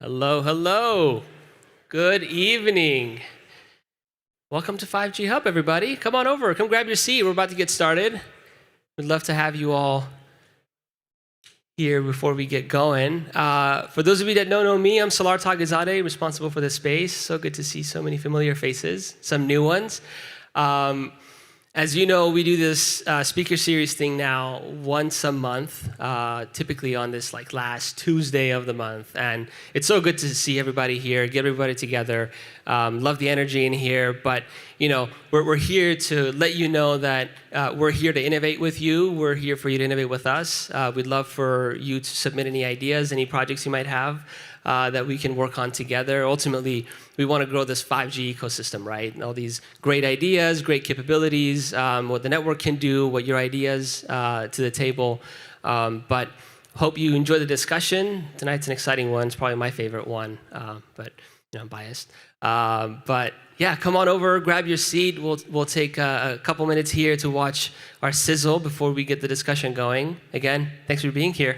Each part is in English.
Hello, hello. Good evening. Welcome to 5G Hub, everybody. Come on over. Come grab your seat. We're about to get started. We'd love to have you all here before we get going. For those of you that don't know me, I'm Salar Tagazadeh, responsible for this space. So good to see so many familiar faces, some new ones. As you know, we do this speaker series thing now once a month, typically on this last Tuesday of the month. And it's so good to see everybody here, get everybody together. Love the energy in here. But we're here to let you know that we're here to innovate with you. We're here for you to innovate with us. We'd love for you to submit any ideas, any projects you might have that we can work on together. Ultimately, we want to grow this 5G ecosystem, right? And all these great ideas, great capabilities, what the network can do, what your ideas to the table. But hope you enjoy the discussion. Tonight's an exciting one. It's probably my favorite one, but I'm biased. But yeah, come on over, grab your seat. We'll take a couple minutes here to watch our sizzle before we get the discussion going. Again, thanks for being here.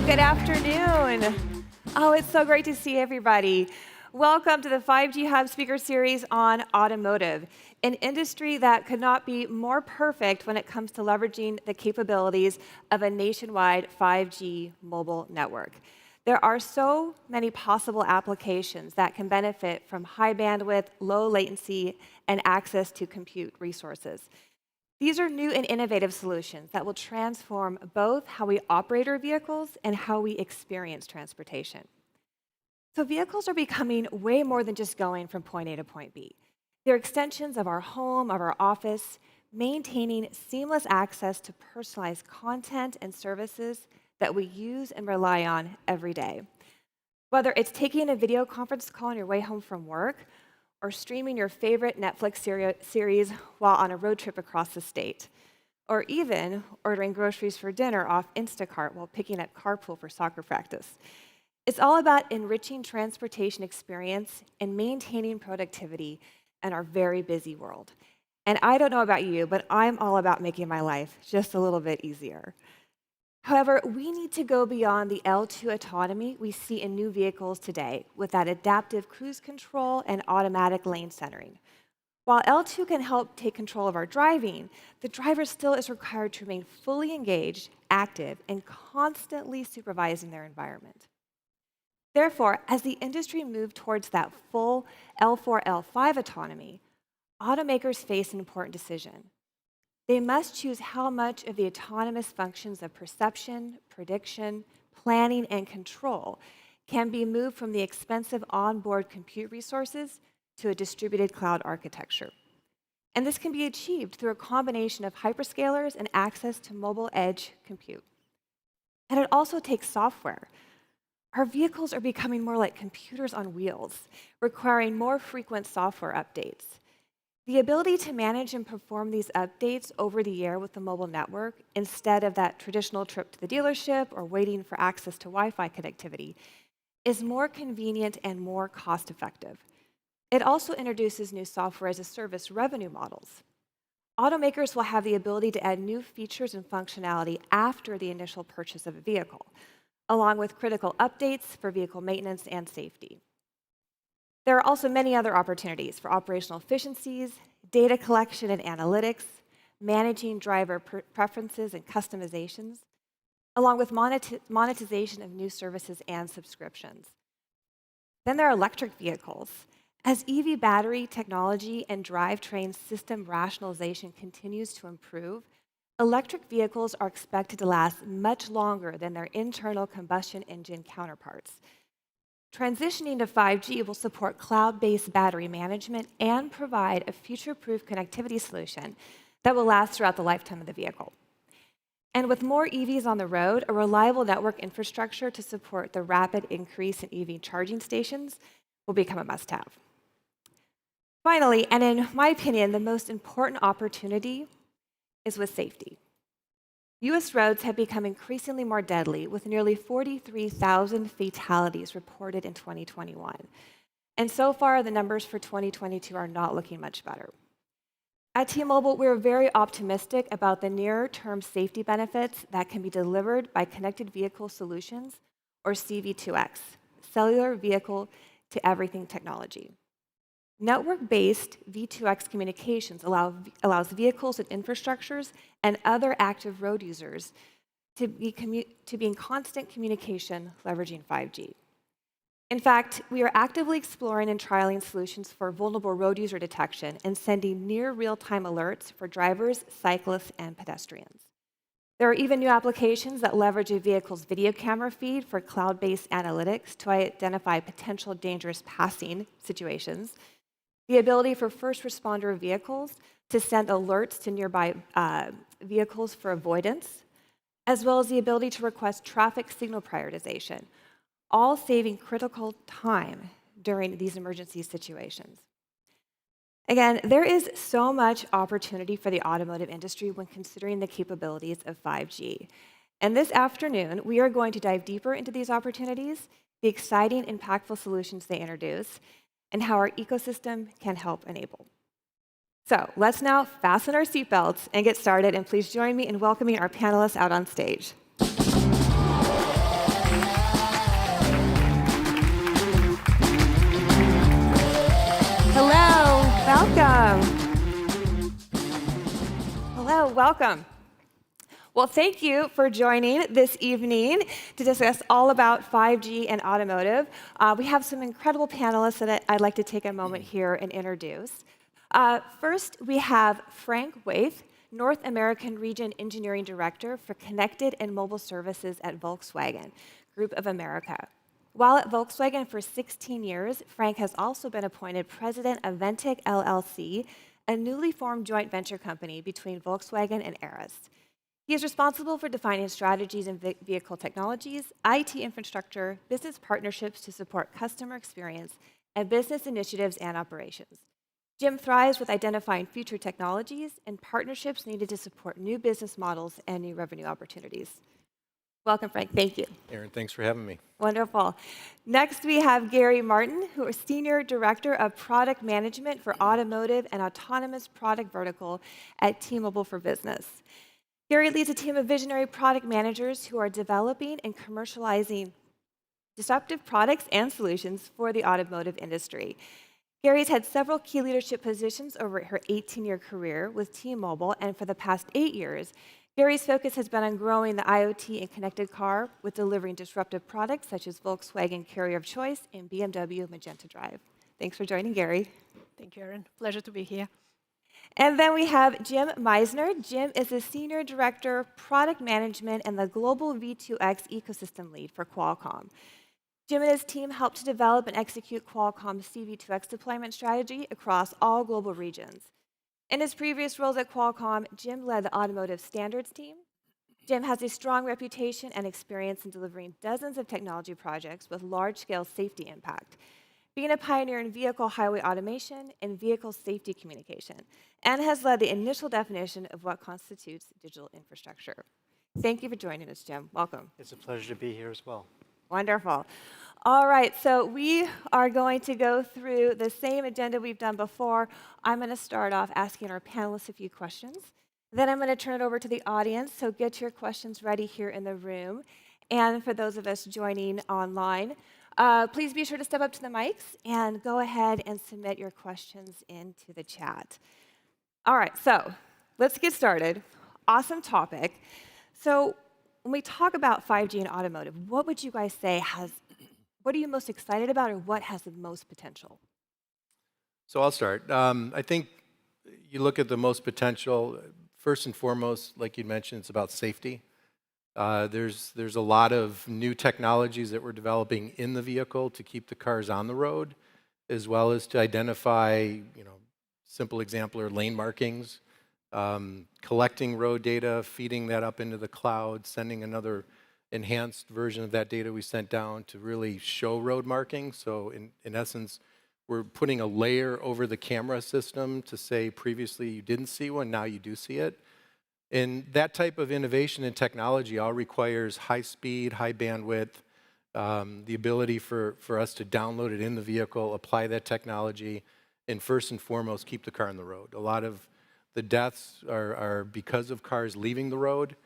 Good afternoon. Oh, it's so great to see everybody. Welcome to the 5G Hub Speaker Series on Automotive, an industry that could not be more perfect when it comes to leveraging the capabilities of a nationwide 5G mobile network. There are so many possible applications that can benefit from high bandwidth, low latency, and access to compute resources. These are new and innovative solutions that will transform both how we operate our vehicles and how we experience transportation. So vehicles are becoming way more than just going from point A to point B. They're extensions of our home, of our office, maintaining seamless access to personalized content and services that we use and rely on every day. Whether it's taking a video conference call on your way home from work, or streaming your favorite Netflix series while on a road trip across the state, or even ordering groceries for dinner off Instacart while picking up carpool for soccer practice. It's all about enriching transportation experience and maintaining productivity in our very busy world. And I don't know about you, but I'm all about making my life just a little bit easier. However, we need to go beyond the L2 autonomy we see in new vehicles today with that adaptive cruise control and automatic lane centering. While L2 can help take control of our driving, the driver still is required to remain fully engaged, active, and constantly supervising their environment. Therefore, as the industry moves towards that full L4, L5 autonomy, automakers face an important decision. They must choose how much of the autonomous functions of perception, prediction, planning, and control can be moved from the expensive onboard compute resources to a distributed cloud architecture. And this can be achieved through a combination of hyperscalers and access to mobile edge compute. And it also takes software. Our vehicles are becoming more like computers on wheels, requiring more frequent software updates. The ability to manage and perform these updates over the air with the mobile network instead of that traditional trip to the dealership or waiting for access to Wi-Fi connectivity is more convenient and more cost-effective. It also introduces new software as a service revenue models. Automakers will have the ability to add new features and functionality after the initial purchase of a vehicle, along with critical updates for vehicle maintenance and safety. There are also many other opportunities for operational efficiencies, data collection and analytics, managing driver preferences and customizations, along with monetization of new services and subscriptions. Then there are electric vehicles. As EV battery technology and drivetrain system rationalization continues to improve, electric vehicles are expected to last much longer than their internal combustion engine counterparts. Transitioning to 5G will support cloud-based battery management and provide a future-proof connectivity solution that will last throughout the lifetime of the vehicle. And with more EVs on the road, a reliable network infrastructure to support the rapid increase in EV charging stations will become a must-have. Finally, and in my opinion, the most important opportunity is with safety. US roads have become increasingly more deadly, with nearly 43,000 fatalities reported in 2021. And so far, the numbers for 2022 are not looking much better. At T-Mobile, we're very optimistic about the near-term safety benefits that can be delivered by connected vehicle solutions, or CV2X, cellular vehicle to everything technology. Network-based V2X communications allows vehicles and infrastructures and other active road users to be in constant communication, leveraging 5G. In fact, we are actively exploring and trialing solutions for vulnerable road user detection and sending near real-time alerts for drivers, cyclists, and pedestrians. There are even new applications that leverage a vehicle's video camera feed for cloud-based analytics to identify potential dangerous passing situations, the ability for first responder vehicles to send alerts to nearby vehicles for avoidance, as well as the ability to request traffic signal prioritization, all saving critical time during these emergency situations. Again, there is so much opportunity for the automotive industry when considering the capabilities of 5G. And this afternoon, we are going to dive deeper into these opportunities, the exciting, impactful solutions they introduce, and how our ecosystem can help enable. So let's now fasten our seatbelts and get started, and please join me in welcoming our panelists out on stage. Hello, welcome. Hello, welcome. Well, thank you for joining this evening to discuss all about 5G and automotive. We have some incredible panelists that I'd like to take a moment here and introduce. First, we have Frank Weith, North American Region Engineering Director for Connected and Mobile Services at Volkswagen Group of America. While at Volkswagen for 16 years, Frank has also been appointed President of Ventec LLC, a newly formed joint venture company between Volkswagen and Aras. He is responsible for defining strategies in vehicle technologies, IT infrastructure, business partnerships to support customer experience, and business initiatives and operations. Jim thrives with identifying future technologies and partnerships needed to support new business models and new revenue opportunities. Welcome, Frank. Thank you. Erin, thanks for having me. Wonderful. Next, we have Gari Martin, who is Senior Director of Product Management for Automotive and Autonomous Product Vertical at T-Mobile for Business. Gari leads a team of visionary product managers who are developing and commercializing disruptive products and solutions for the automotive industry. Gary's had several key leadership positions over her 18-year career with T-Mobile, and for the past 8 years, Gary's focus has been on growing the IoT and connected car with delivering disruptive products such as Volkswagen Carrier of Choice and BMW Magenta Drive. Thanks for joining, Gary. Thank you, Erin. Pleasure to be here. And then we have Jim Misener. Jim is the Senior Director, Product Management and the Global V2X Ecosystem Lead for Qualcomm. Jim and his team helped to develop and execute Qualcomm's CV2X deployment strategy across all global regions. In his previous roles at Qualcomm, Jim led the automotive standards team. Jim has a strong reputation and experience in delivering dozens of technology projects with large-scale safety impact, being a pioneer in vehicle highway automation and vehicle safety communication, and has led the initial definition of what constitutes digital infrastructure. Thank you for joining us, Jim. Welcome. It's a pleasure to be here as well. Wonderful. All right, so we are going to go through the same agenda we've done before. I'm going to start off asking our panelists a few questions. Then I'm going to turn it over to the audience, so get your questions ready here in the room. And for those of us joining online, please be sure to step up to the mics and go ahead and submit your questions into the chat. All right, so let's get started. Awesome topic. So when we talk about 5G and automotive, what would you guys say what are you most excited about, or what has the most potential? So I'll start. I think you look at the most potential, first and foremost, like you mentioned, it's about safety. There's a lot of new technologies that we're developing in the vehicle to keep the cars on the road, as well as to identify, simple example are lane markings, collecting road data, feeding that up into the cloud, sending another enhanced version of that data we sent down to really show road markings. So in essence, we're putting a layer over the camera system to say previously you didn't see one, now you do see it. And that type of innovation and technology all requires high speed, high bandwidth, the ability for us to download it in the vehicle, apply that technology, and first and foremost, keep the car on the road. A lot of the deaths are because of cars leaving the road,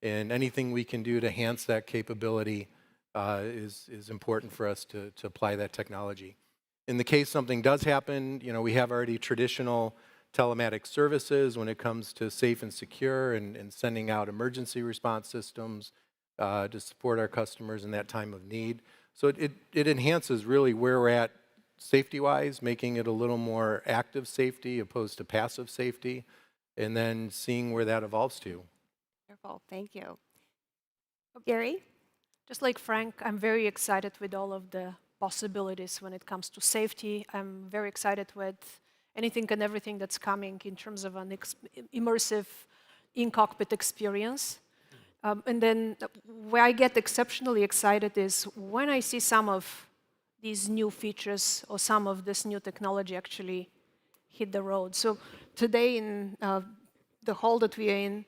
and anything we can do to enhance that capability is important for us to apply that technology. In the case something does happen, we have already traditional telematics services when it comes to safe and secure and sending out emergency response systems to support our customers in that time of need. So it enhances really where we're at safety-wise, making it a little more active safety opposed to passive safety, and then seeing where that evolves to. Wonderful, thank you. Gary? Just like Frank, I'm very excited with all of the possibilities when it comes to safety. I'm very excited with anything and everything that's coming in terms of an immersive in-cockpit experience. And then where I get exceptionally excited is when I see some of these new features or some of this new technology actually hit the road. So today in the hall that we are in,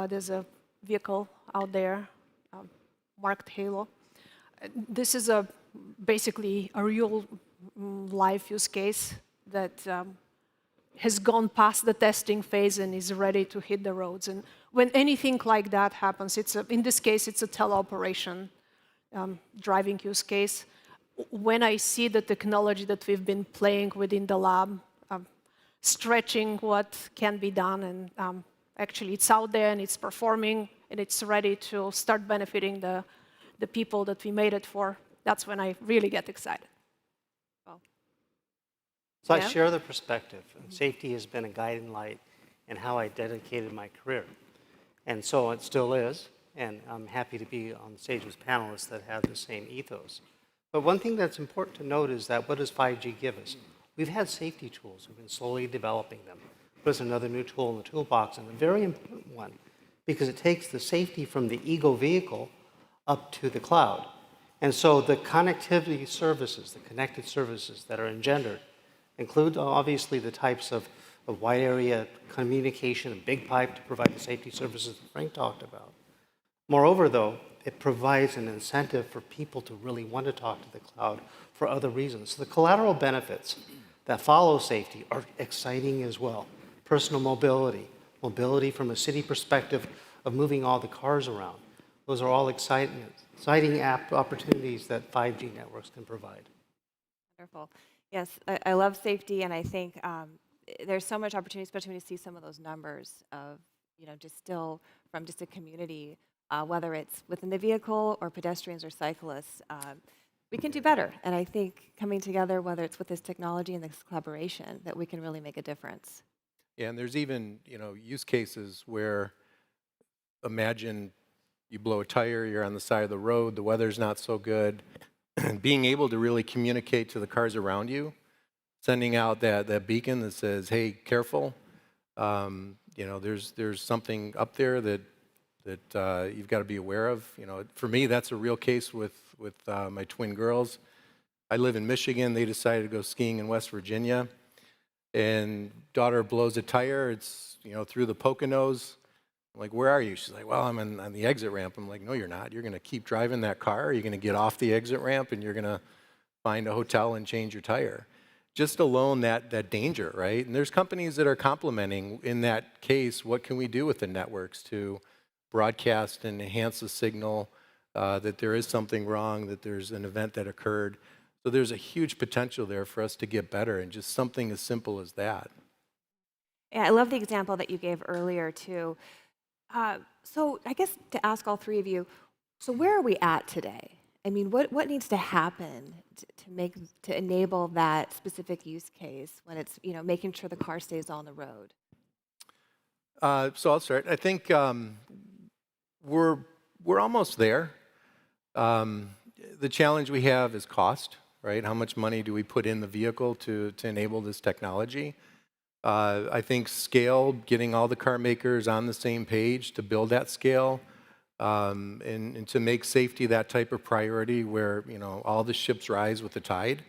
there's a vehicle out there marked Halo. This is basically a real life use case that has gone past the testing phase and is ready to hit the roads. And when anything like that happens, in this case, it's a teleoperation driving use case. When I see the technology that we've been playing within the lab, stretching what can be done, and actually it's out there and it's performing and it's ready to start benefiting the people that we made it for, that's when I really get excited. So Yeah. I share the perspective. And safety has been a guiding light in how I dedicated my career. And so it still is. And I'm happy to be on stage with panelists that have the same ethos. But one thing that's important to note is that what does 5G give us? We've had safety tools. We've been slowly developing them. There's another new tool in the toolbox, and a very important one, because it takes the safety from the ego vehicle up to the cloud. And so the connectivity services, the connected services that are engendered, include obviously the types of wide area communication, a big pipe to provide the safety services that Frank talked about. Moreover, though, it provides an incentive for people to really want to talk to the cloud for other reasons. So the collateral benefits that follow safety are exciting as well. Personal mobility, mobility from a city perspective of moving all the cars around. Those are all exciting opportunities that 5G networks can provide. Wonderful. Yes, I love safety, and I think there's so much opportunity, especially when you see some of those numbers of, just still from just a community, whether it's within the vehicle or pedestrians or cyclists, we can do better. And I think coming together, whether it's with this technology and this collaboration, that we can really make a difference. Yeah, and there's even, use cases where imagine you blow a tire, you're on the side of the road, the weather's not so good, and being able to really communicate to the cars around you, sending out that beacon that says, hey, careful, there's something up there that you've got to be aware of. For me, that's a real case with my twin girls. I live in Michigan. They decided to go skiing in West Virginia, and daughter blows a tire. It's through the Poconos. I'm like, where are you? She's like, well, I'm on the exit ramp. I'm like, no, you're not. You're going to keep driving that car. You're going to get off the exit ramp, and you're going to find a hotel and change your tire. Just alone that danger, right? And there's companies that are complementing in that case. What can we do with the networks to broadcast and enhance the signal that there is something wrong, that there's an event that occurred? So there's a huge potential there for us to get better, and just something as simple as that. Yeah, I love the example that you gave earlier, too. So I guess to ask all three of you, so where are we at today? I mean, what needs to happen to enable that specific use case when it's making sure the car stays on the road? So I'll start. I think we're almost there. The challenge we have is cost, right? How much money do we put in the vehicle to enable this technology? I think scale, getting all the car makers on the same page to build that scale, and to make safety that type of priority where all the ships rise with the tide.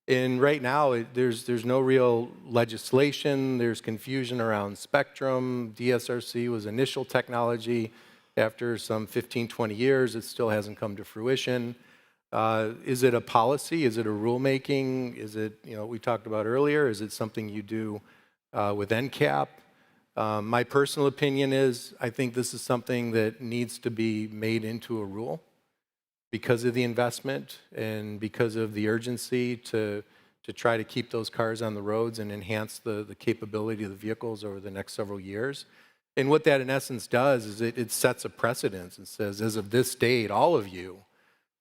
And right now, there's no real legislation. There's confusion around spectrum. DSRC was initial technology. After some 15, 20 years, it still hasn't come to fruition. Is it a policy? Is it a rulemaking? Is it, we talked about earlier, is it something you do with NCAP? My personal opinion is I think this is something that needs to be made into a rule because of the investment and because of the urgency to try to keep those cars on the roads and enhance the capability of the vehicles over the next several years. And what that in essence does is it sets a precedence and says, as of this date, all of you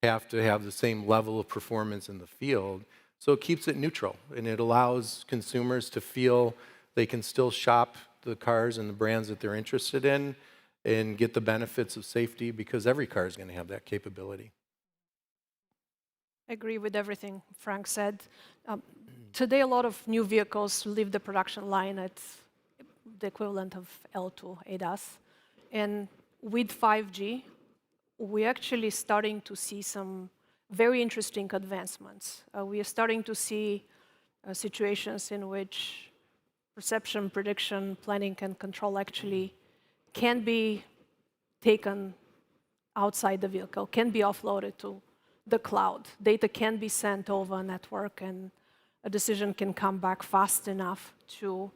have to have the same level of performance in the field. So it keeps it neutral and it allows consumers to feel they can still shop the cars and the brands that they're interested in and get the benefits of safety because every car is going to have that capability. I agree with everything Frank said. Today, a lot of new vehicles leave the production line at the equivalent of L2 ADAS. And with 5G, we're actually starting to see some very interesting advancements. We are starting to see situations in which perception, prediction, planning, and control actually can be taken outside the vehicle, can be offloaded to the cloud. Data can be sent over a network, and a decision can come back fast enough to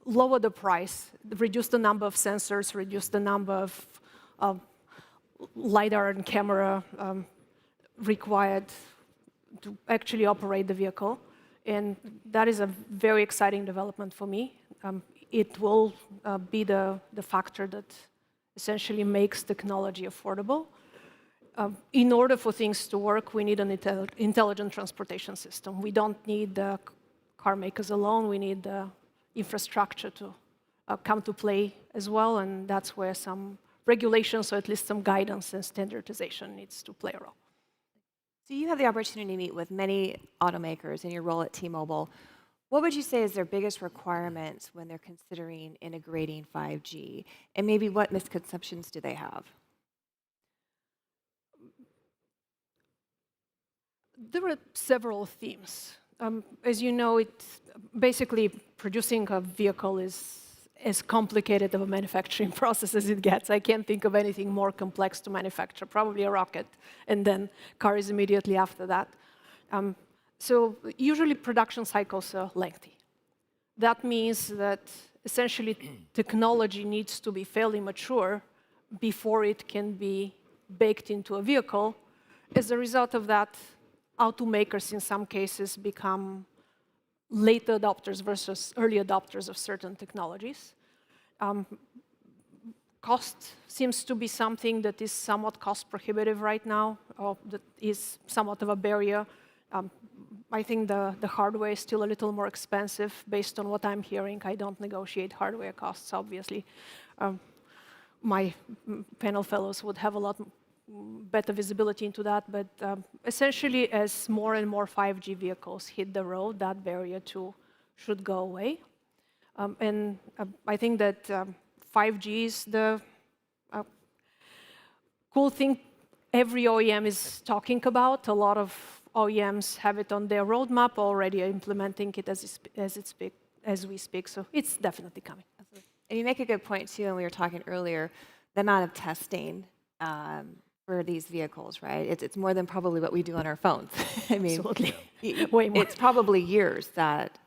lower the price, reduce the number of sensors, reduce the number of LiDAR and camera required to actually operate the vehicle. And that is a very exciting development for me. It will be the factor that essentially makes technology affordable. In order for things to work, we need an intelligent transportation system. We don't need the car makers alone. We need the infrastructure to come to play as well, and that's where some regulations, or at least some guidance and standardization needs to play a role. So you have the opportunity to meet with many automakers in your role at T-Mobile. What would you say is their biggest requirements when they're considering integrating 5G? And maybe what misconceptions do they have? There are several themes. As you know, basically producing a vehicle is as complicated of a manufacturing process as it gets. I can't think of anything more complex to manufacture, probably a rocket, and then cars immediately after that. So usually production cycles are lengthy. That means that essentially technology needs to be fairly mature before it can be baked into a vehicle. As a result of that, automakers in some cases become late adopters versus early adopters of certain technologies. Cost seems to be something that is somewhat cost prohibitive right now, or that is somewhat of a barrier. I think the hardware is still a little more expensive based on what I'm hearing. I don't negotiate hardware costs, obviously. My panel fellows would have a lot better visibility into that, but essentially as more and more 5G vehicles hit the road, that barrier too should go away. And I think that 5G is the cool thing every OEM is talking about. A lot of OEMs have it on their roadmap already, implementing it as we speak, so it's definitely coming. And you make a good point too, and we were talking earlier, the amount of testing for these vehicles, right? It's more than probably what we do on our phones. I mean, Absolutely. Way more. It's probably years that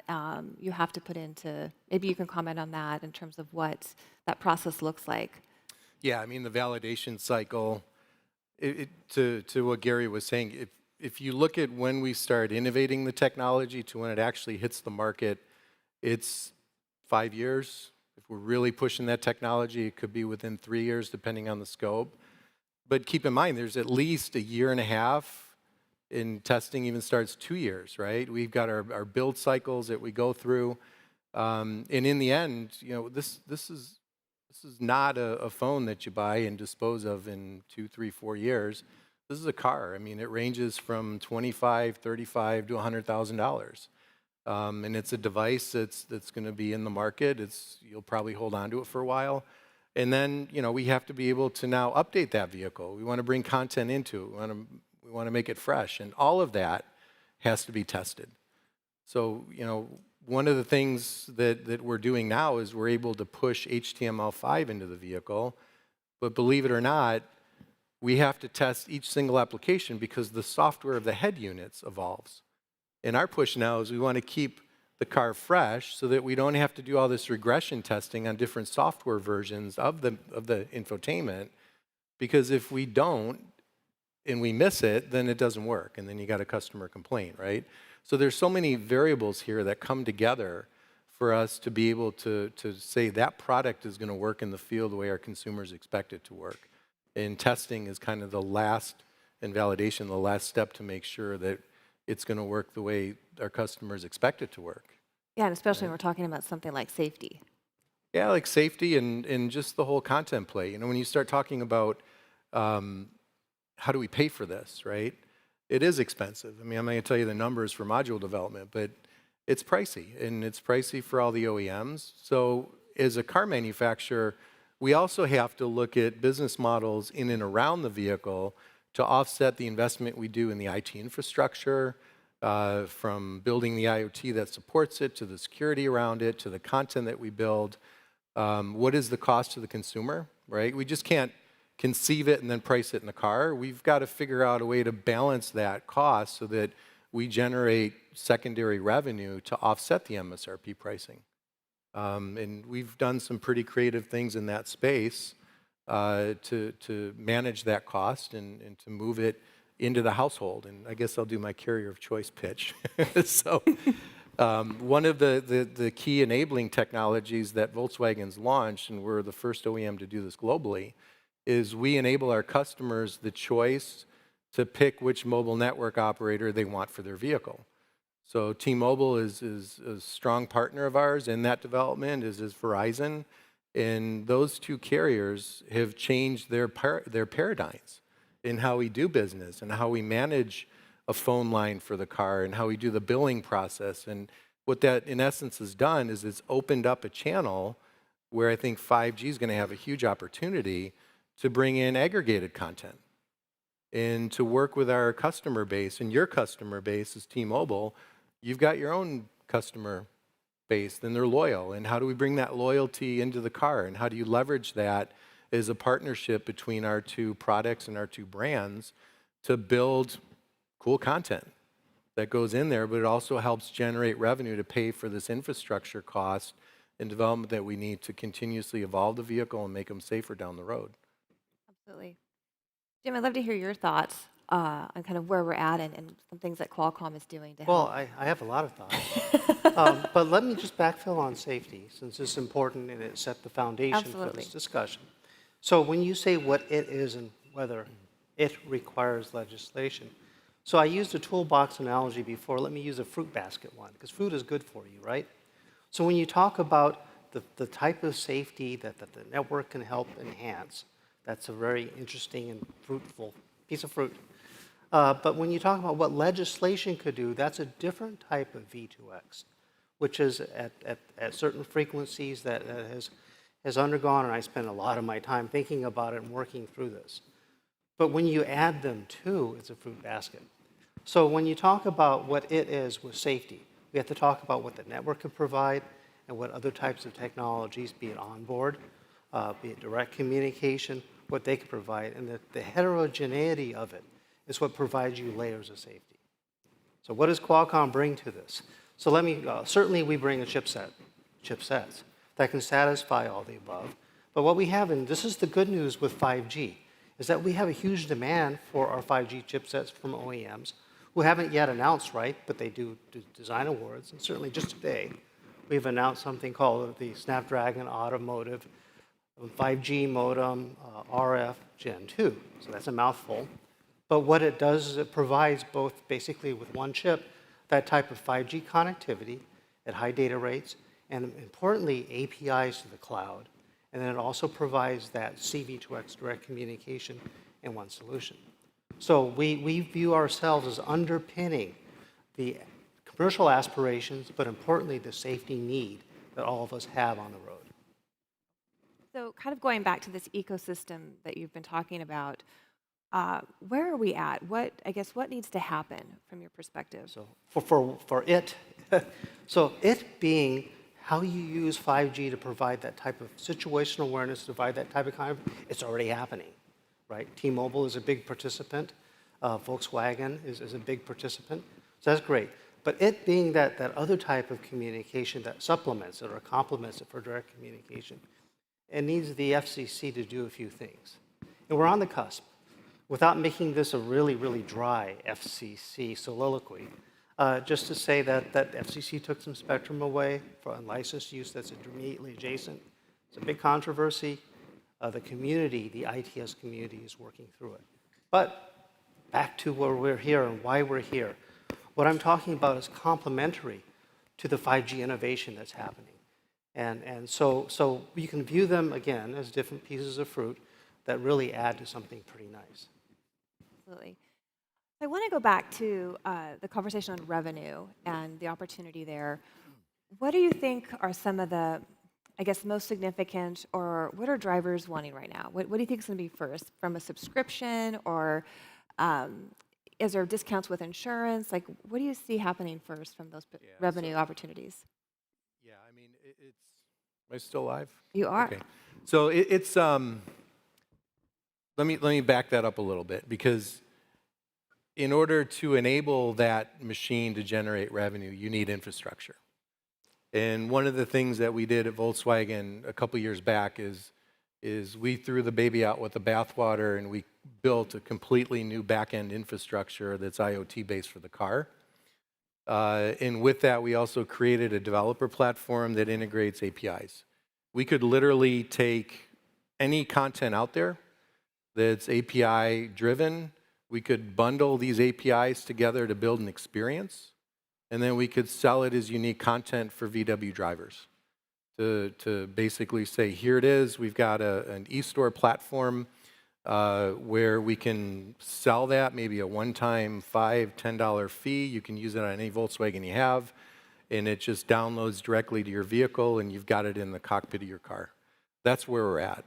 you have to put into. Maybe you can comment on that in terms of what that process looks like. Yeah, I mean, the validation cycle, to what Gary was saying, if you look at when we start innovating the technology to when it actually hits the market, it's 5 years, If we're really pushing that technology, it could be within 3 years, depending on the scope. But keep in mind, there's at least a year and a half, in testing even starts 2 years, right? We've got our build cycles that we go through. And in the end, this is not a phone that you buy and dispose of in 2, 3, 4 years. This is a car. I mean, it ranges from $25,000, $35,000 to $100,000. And it's a device that's going to be in the market. You'll probably hold on to it for a while. And then, we have to be able to now update that vehicle. We want to bring content into it. We want to make it fresh. And all of that has to be tested. So, one of the things that we're doing now is we're able to push HTML5 into the vehicle. But believe it or not, we have to test each single application because the software of the head units evolves. And our push now is we want to keep the car fresh so that we don't have to do all this regression testing on different software versions of the infotainment, because if we don't and we miss it, then it doesn't work, and then you got a customer complaint, right? So there's so many variables here that come together for us to be able to say that product is going to work in the field the way our consumers expect it to work. And testing is kind of the last, and validation, the last step to make sure that it's going to work the way our customers expect it to work. Yeah, and especially when we're talking about something like safety. Yeah, like safety and just the whole content play. When you start talking about how do we pay for this, right? It is expensive. I mean, I'm not going to tell you the numbers for module development, but it's pricey, and it's pricey for all the OEMs. So as a car manufacturer, we also have to look at business models in and around the vehicle to offset the investment we do in the IT infrastructure, from building the IoT that supports it, to the security around it, to the content that we build. What is the cost to the consumer, right? We just can't conceive it and then price it in the car. We've got to figure out a way to balance that cost so that we generate secondary revenue to offset the MSRP pricing. And we've done some pretty creative things in that space to manage that cost and to move it into the household. And I guess I'll do my carrier of choice pitch. So one of the key enabling technologies that Volkswagen's launched, and we're the first OEM to do this globally, is we enable our customers the choice to pick which mobile network operator they want for their vehicle. So T-Mobile is a strong partner of ours in that development, as is Verizon. And those two carriers have changed their paradigms in how we do business and how we manage a phone line for the car and how we do the billing process. And what that, in essence, has done is it's opened up a channel where I think 5G is going to have a huge opportunity to bring in aggregated content and to work with our customer base. And your customer base is T-Mobile. You've got your own customer base, then they're loyal. And how do we bring that loyalty into the car? And how do you leverage that as a partnership between our two products and our two brands to build cool content that goes in there, but it also helps generate revenue to pay for this infrastructure cost and development that we need to continuously evolve the vehicle and make them safer down the road. Absolutely. Jim, I'd love to hear your thoughts on kind of where we're at and some things that Qualcomm is doing to Well, help. I have a lot of thoughts. But let me just backfill on safety, since it's important and it set the foundation for Absolutely. this discussion. So when you say what it is and whether it requires legislation, so I used a toolbox analogy before. Let me use a fruit basket one, because fruit is good for you, right? So when you talk about the type of safety that the network can help enhance, that's a very interesting and fruitful piece of fruit. But when you talk about what legislation could do, that's a different type of V2X, which is at certain frequencies that has undergone, and I spend a lot of my time thinking about it and working through this. But when you add them to, it's a fruit basket. So when you talk about what it is with safety, we have to talk about what the network can provide and what other types of technologies, be it onboard, be it direct communication, what they can provide. And the heterogeneity of it is what provides you layers of safety. So what does Qualcomm bring to this? So let me, certainly we bring a chipsets that can satisfy all the above. But what we have, and this is the good news with 5G, is that we have a huge demand for our 5G chipsets from OEMs who haven't yet announced, right, but they do design awards. And certainly just today, we we've announced something called the Snapdragon Automotive 5G modem RF Gen 2. So that's a mouthful. But what it does is it provides both basically with one chip that type of 5G connectivity at high data rates, and importantly, APIs to the cloud. And then it also provides that CV2X direct communication in one solution. So we view ourselves as underpinning the commercial aspirations, but importantly, the safety need that all of us have on the road. So kind of going back to this ecosystem that you've been talking about, where are we at? What needs to happen from your perspective? So for it, so it being how you use 5G to provide that type of situational awareness, to provide that type of it's already happening, right? T-Mobile is a big participant. Volkswagen is a big participant. So that's great. But it being that other type of communication that supplements it or complements it for direct communication, it needs the FCC to do a few things. And we're on the cusp. Without making this a really, really dry FCC soliloquy, just to say that FCC took some spectrum away for unlicensed use that's immediately adjacent. It's a big controversy. The community, the ITS community, is working through it. But back to where we're here and why we're here. What I'm talking about is complementary to the 5G innovation that's happening. And so you can view them, again, as different pieces of fruit that really add to something pretty nice. Absolutely. I want to go back to the conversation on revenue and the opportunity there. What do you think are some of the, most significant, or what are drivers wanting right now? What do you think is going to be first, from a subscription, or is there discounts with insurance? Like, what do you see happening first from those revenue opportunities? Yeah, I mean, it's. Am I still live? You are. Okay. So it's. Let me back that up a little bit, because in order to enable that machine to generate revenue, you need infrastructure. And one of the things that we did at Volkswagen a couple years back is we threw the baby out with the bathwater, and we built a completely new back-end infrastructure that's IoT-based for the car. And with that, we also created a developer platform that integrates APIs. We could literally take any content out there that's API-driven. We could bundle these APIs together to build an experience, and then we could sell it as unique content for VW drivers to basically say, here it is, we've got an e-store platform where we can sell that, maybe a one-time $5, $10 fee. You can use it on any Volkswagen you have, and it just downloads directly to your vehicle, and you've got it in the cockpit of your car. That's where we're at.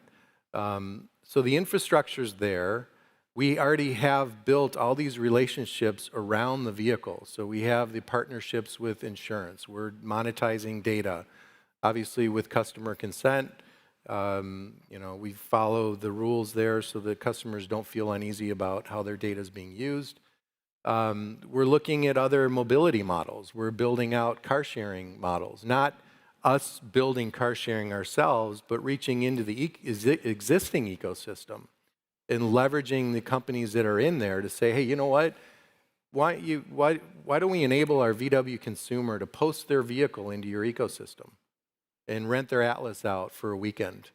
So the infrastructure's there. We already have built all these relationships around the vehicle. So we have the partnerships with insurance. We're monetizing data, obviously with customer consent. We follow the rules there so that customers don't feel uneasy about how their data is being used. We're looking at other mobility models. We're building out car sharing models, not us building car sharing ourselves, but reaching into the existing ecosystem and leveraging the companies that are in there to say, hey, you know what? Why don't we enable our VW consumer to post their vehicle into your ecosystem and rent their Atlas out for a weekend?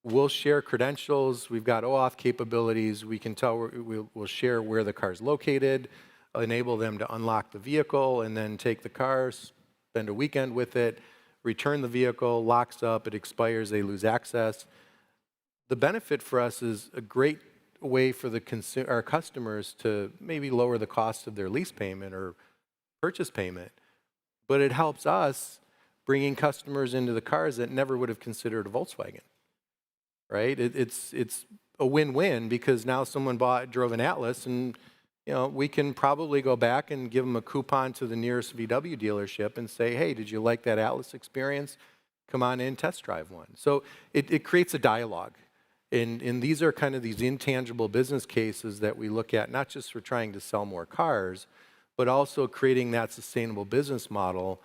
We'll share credentials. We've got OAuth capabilities. We can tell, we'll share where the car's located, enable them to unlock the vehicle, and then take the car, spend a weekend with it, return the vehicle, locks up, it expires, they lose access. The benefit for us is a great way for our customers to maybe lower the cost of their lease payment or purchase payment, but it helps us bringing customers into the cars that never would have considered a Volkswagen, right? It's a win-win, because now someone drove an Atlas, and we can probably go back and give them a coupon to the nearest VW dealership and say, hey, did you like that Atlas experience? Come on in, test drive one. So it creates a dialogue. And these are kind of these intangible business cases that we look at, not just for trying to sell more cars, but also creating that sustainable business model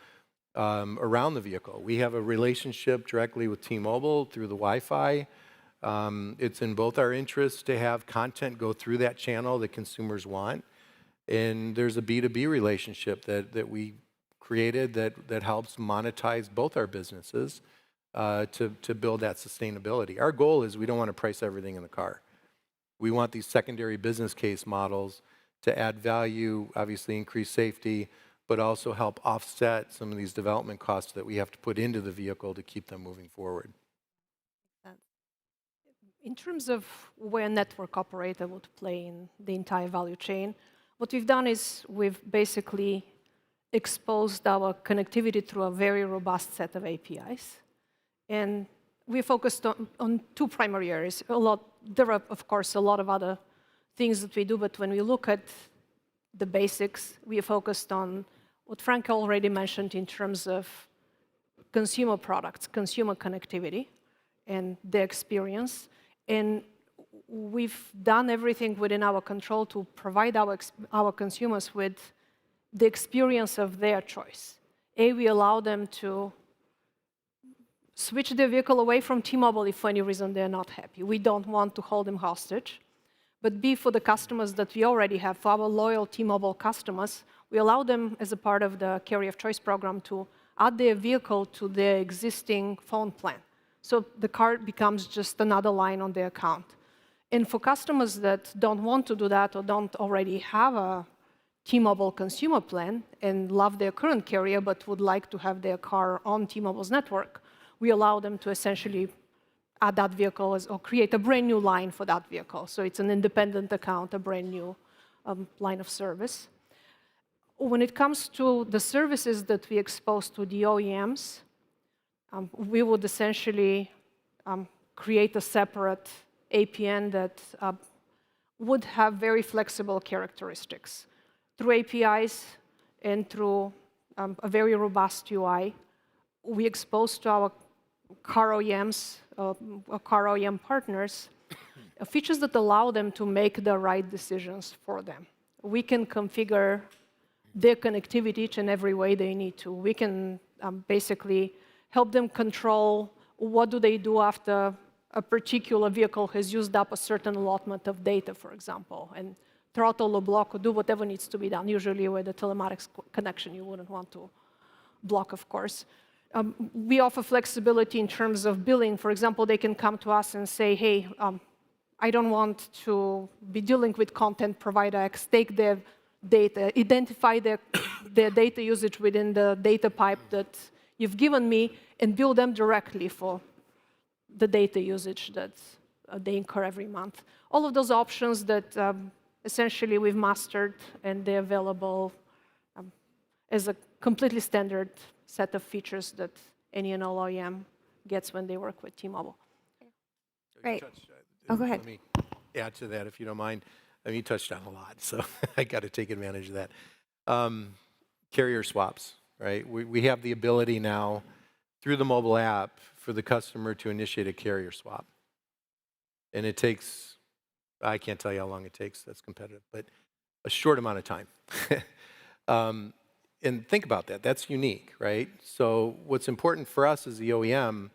around the vehicle. We have a relationship directly with T-Mobile through the Wi-Fi. It's in both our interests to have content go through that channel that consumers want. And there's a B2B relationship that we created that helps monetize both our businesses to build that sustainability. Our goal is we don't want to price everything in the car. We want these secondary business case models to add value, obviously increase safety, but also help offset some of these development costs that we have to put into the vehicle to keep them moving forward. In terms of where network operator would play in the entire value chain, what we've done is we've basically exposed our connectivity through a very robust set of APIs. And we focused on two primary areas. There are, of course, a lot of other things that we do, but when we look at the basics, we are focused on what Frank already mentioned in terms of consumer products, consumer connectivity, and the experience. And we've done everything within our control to provide our consumers with the experience of their choice. We allow them to switch their vehicle away from T-Mobile if for any reason they're not happy. We don't want to hold them hostage. But B, for the customers that we already have, for our loyal T-Mobile customers, we allow them, as a part of the Carrier of Choice program, to add their vehicle to their existing phone plan. So the card becomes just another line on their account. And for customers that don't want to do that or don't already have a T-Mobile consumer plan and love their current carrier but would like to have their car on T-Mobile's network, we allow them to essentially add that vehicle or create a brand new line for that vehicle. So it's an independent account, a brand new line of service. When it comes to the services that we expose to the OEMs, we would essentially create a separate APN that would have very flexible characteristics. Through APIs and through a very robust UI, we expose to our car OEMs, car OEM partners, features that allow them to make the right decisions for them. We can configure their connectivity each and every way they need to. We can basically help them control what do they do after a particular vehicle has used up a certain allotment of data, for example, and throttle or block or do whatever needs to be done. Usually with a telematics connection, you wouldn't want to block, of course. We offer flexibility in terms of billing. For example, they can come to us and say, hey, I don't want to be dealing with content provider X, take their data, identify their data usage within the data pipe that you've given me, and bill them directly for the data usage that they incur every month. All of those options that essentially we've mastered, and they're available as a completely standard set of features that any and all OEM gets when they work with T-Mobile. Great. Oh, go ahead. Let me add to that, if you don't mind. I mean, you touched on a lot, so I got to take advantage of that. Carrier swaps, right? We have the ability now, through the mobile app, for the customer to initiate a carrier swap. And it takes, I can't tell you how long it takes, that's competitive, but a short amount of time. And think about that, that's unique, right? So what's important for us as the OEM,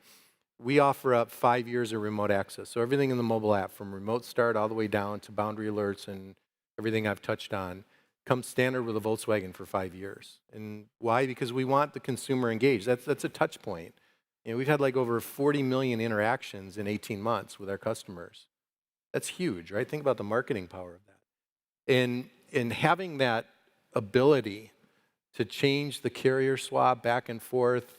we offer up 5 years of remote access. So everything in the mobile app, from remote start all the way down to boundary alerts and everything I've touched on, comes standard with a Volkswagen for 5 years. And why? Because we want the consumer engaged. That's a touch point. You know, we've had like over 40 million interactions in 18 months with our customers. That's huge, right? Think about the marketing power of that. And having that ability to change the carrier swap back and forth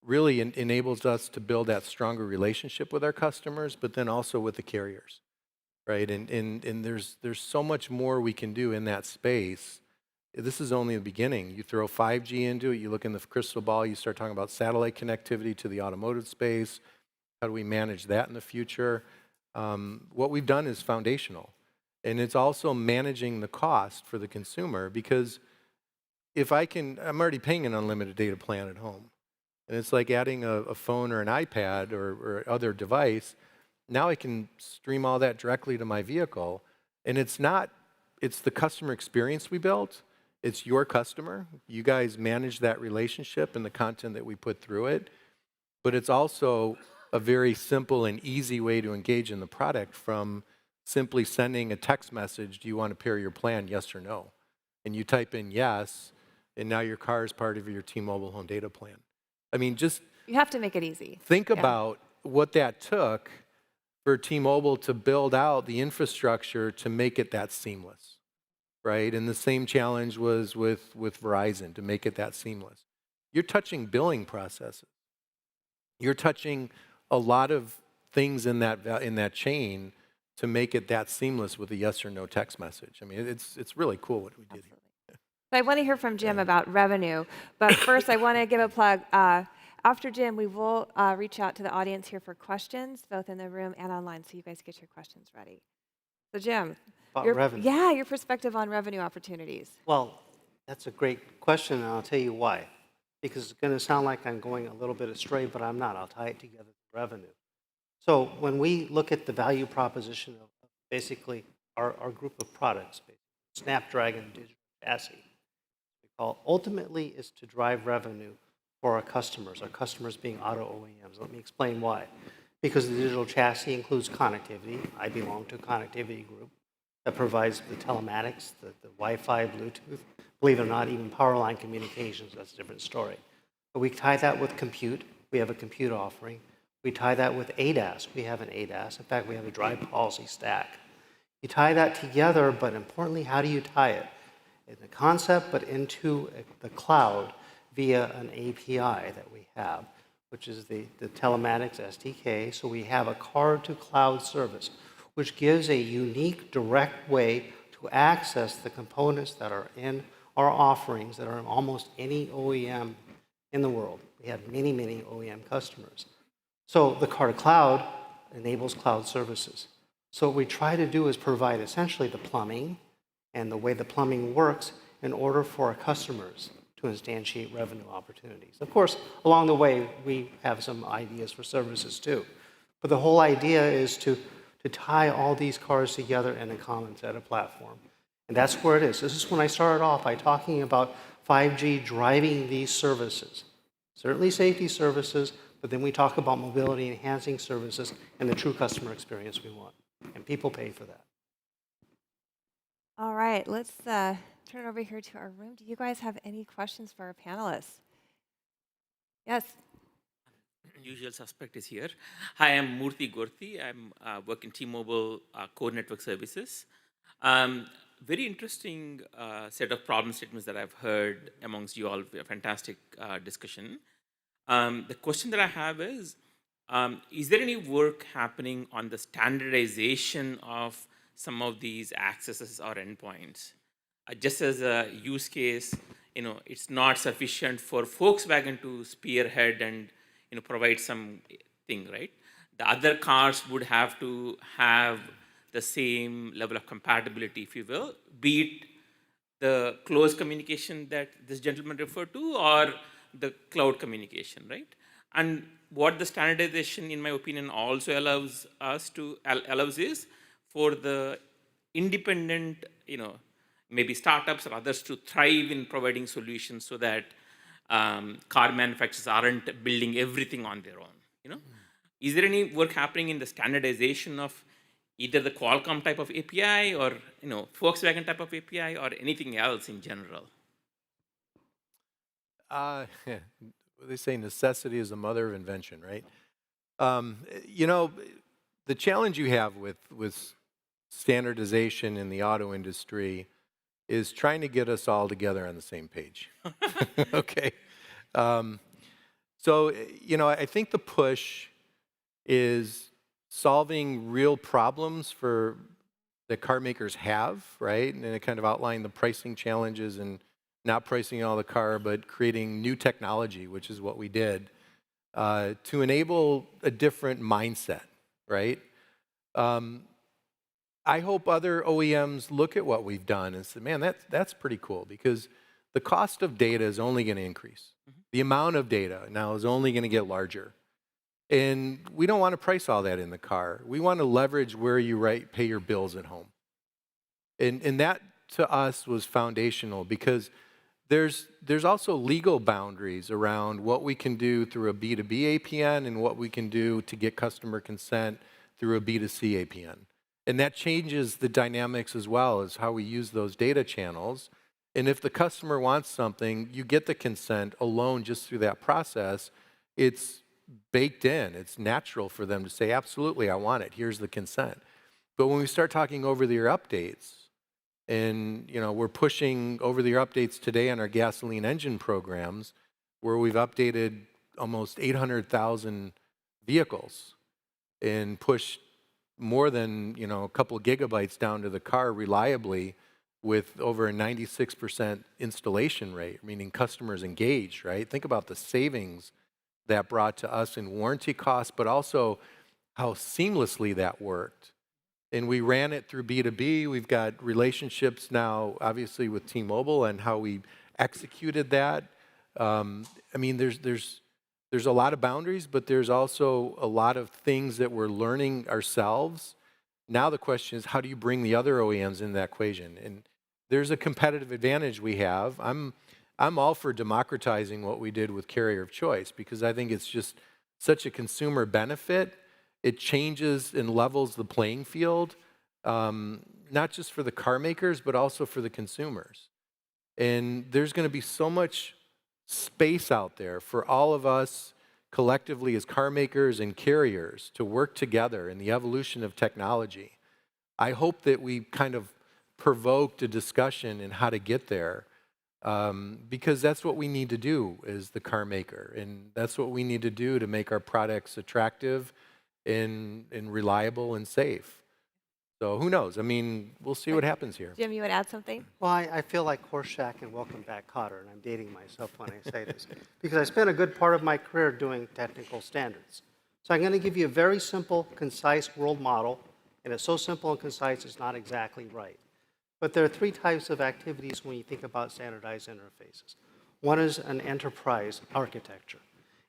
really enables us to build that stronger relationship with our customers, but then also with the carriers, right? And there's so much more we can do in that space. This is only the beginning. You throw 5G into it, you look in the crystal ball, you start talking about satellite connectivity to the automotive space. How do we manage that in the future? What we've done is foundational. And it's also managing the cost for the consumer, because if I'm already paying an unlimited data plan at home. And it's like adding a phone or an iPad or other device. Now I can stream all that directly to my vehicle. And it's the customer experience we built. It's your customer. You guys manage that relationship and the content that we put through it. But it's also a very simple and easy way to engage in the product, from simply sending a text message, do you want to pair your plan, yes or no? And you type in yes, and now your car is part of your T-Mobile home data plan. I mean, just You have to make it easy. think Yeah. about what that took for T-Mobile to build out the infrastructure to make it that seamless, right? And the same challenge was with Verizon to make it that seamless. You're touching billing processes. You're touching a lot of things in that chain to make it that seamless with a yes or no text message. I mean, it's really cool what we did here. So I want to hear from Jim about revenue, but first I want to give a plug. After Jim, we will reach out to the audience here for questions, both in the room and online, so you guys get your questions ready. So Jim, About revenue. yeah, your perspective on revenue opportunities. Well, that's a great question, and I'll tell you why. Because it's going to sound like I'm going a little bit astray, but I'm not. I'll tie it together with revenue. So when we look at the value proposition of basically our group of products, Snapdragon Digital Chassis, ultimately is to drive revenue for our customers being auto OEMs. Let me explain why. Because the digital chassis includes connectivity. I belong to a connectivity group that provides the telematics, the Wi-Fi, Bluetooth, believe it or not, even power line communications. That's a different story. But we tie that with compute. We have a compute offering. We tie that with ADAS. We have an ADAS. In fact, we have a drive policy stack. You tie that together, but importantly, how do you tie it? In the concept, but into the cloud via an API that we have, which is the telematics SDK. So we have a car-to-cloud service, which gives a unique, direct way to access the components that are in our offerings that are in almost any OEM in the world. We have many, many OEM customers. So the car-to-cloud enables cloud services. So what we try to do is provide essentially the plumbing and the way the plumbing works in order for our customers to instantiate revenue opportunities. Of course, along the way, we have some ideas for services too. But the whole idea is to tie all these cars together in a common set of platform. And that's where it is. This is when I started off by talking about 5G driving these services. Certainly safety services, but then we talk about mobility enhancing services and the true customer experience we want. And people pay for that. All right, let's turn it over here to our room. Do you guys have any questions for our panelists? Yes. Usual suspect is here. Hi, I'm Murthy Gorthi. I'm work in T-Mobile Core Network Services. Very interesting set of problem statements that I've heard amongst you all. A fantastic discussion. The question that I have is there any work happening on the standardization of some of these accesses or endpoints? Just as a use case, it's not sufficient for Volkswagen to spearhead and provide something, right? The other cars would have to have the same level of compatibility, if you will, be it the close communication that this gentleman referred to or the cloud communication, right? And what the standardization, in my opinion, also allows is for the independent, maybe startups or others to thrive in providing solutions so that car manufacturers aren't building everything on their own, Is there any work happening in the standardization of either the Qualcomm type of API or, Volkswagen type of API or anything else in general? They say necessity is the mother of invention, right? The challenge you have with standardization in the auto industry is trying to get us all together on the same page. Okay. So, I think the push is solving real problems that car makers have, right? And it kind of outlined the pricing challenges and not pricing all the car, but creating new technology, which is what we did, to enable a different mindset, right? I hope other OEMs look at what we've done and say, man, that's pretty cool, because the cost of data is only going to increase. Mm-hmm. The amount of data now is only going to get larger. And we don't want to price all that in the car. We want to leverage where you pay your bills at home. And that, to us, was foundational, because there's also legal boundaries around what we can do through a B2B APN and what we can do to get customer consent through a B2C APN. And that changes the dynamics as well as how we use those data channels. And if the customer wants something, you get the consent alone just through that process. It's baked in. It's natural for them to say, absolutely, I want it. Here's the consent. But when we start talking over-the-air updates, and we're pushing over-the-air updates today on our gasoline engine programs, where we've updated almost 800,000 vehicles and pushed more than a couple gigabytes down to the car reliably with over a 96% installation rate, meaning customers engaged, right? Think about the savings that brought to us in warranty costs, but also how seamlessly that worked. And we ran it through B2B. We've got relationships now, obviously, with T-Mobile and how we executed that. There's a lot of boundaries, but there's also a lot of things that we're learning ourselves. Now the question is, how do you bring the other OEMs in that equation? And there's a competitive advantage we have. I'm all for democratizing what we did with carrier of choice because I think it's just such a consumer benefit. It changes and levels the playing field, not just for the car makers, but also for the consumers. And there's going to be so much space out there for all of us collectively as car makers and carriers to work together in the evolution of technology. I hope that we kind of provoked a discussion in how to get there because that's what we need to do as the car maker. And that's what we need to do to make our products attractive and reliable and safe. So who knows? We'll see what happens here. Jim, you would add something? Well, I feel like Horseshack and Welcome Back Kotter, and I'm dating myself when I say this, because I spent a good part of my career doing technical standards. So I'm going to give you a very simple, concise world model, and it's so simple and concise it's not exactly right. But there are three types of activities when you think about standardized interfaces. One is an enterprise architecture.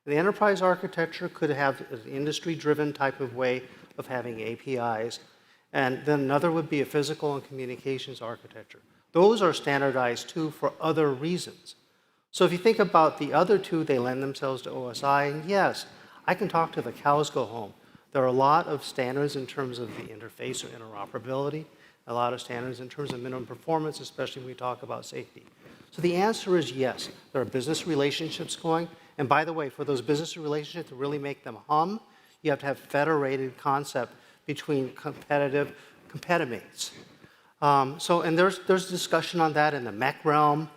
The enterprise architecture could have an industry-driven type of way of having APIs, and then another would be a physical and communications architecture. Those are standardized too for other reasons. So if you think about the other two, they lend themselves to OSI, and yes, I can talk to the cows go home. There are a lot of standards in terms of the interface or interoperability, a lot of standards in terms of minimum performance, especially when we talk about safety. So the answer is yes, there are business relationships going, and by the way, for those business relationships to really make them hum, you have to have federated concept between competimates. And there's discussion on that in the mech realm.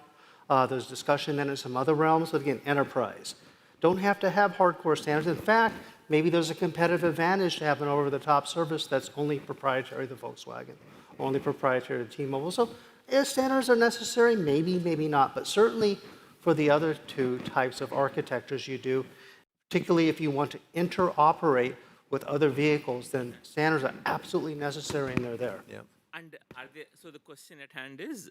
There's discussion then in some other realms, but again, enterprise. Don't have to have hardcore standards. In fact, maybe there's a competitive advantage to have an over-the-top service that's only proprietary to Volkswagen, only proprietary to T-Mobile. So if standards are necessary, maybe, maybe not, but certainly for the other two types of architectures you do, particularly if you want to interoperate with other vehicles, then standards are absolutely necessary and they're there. Yeah. And so the question at hand is,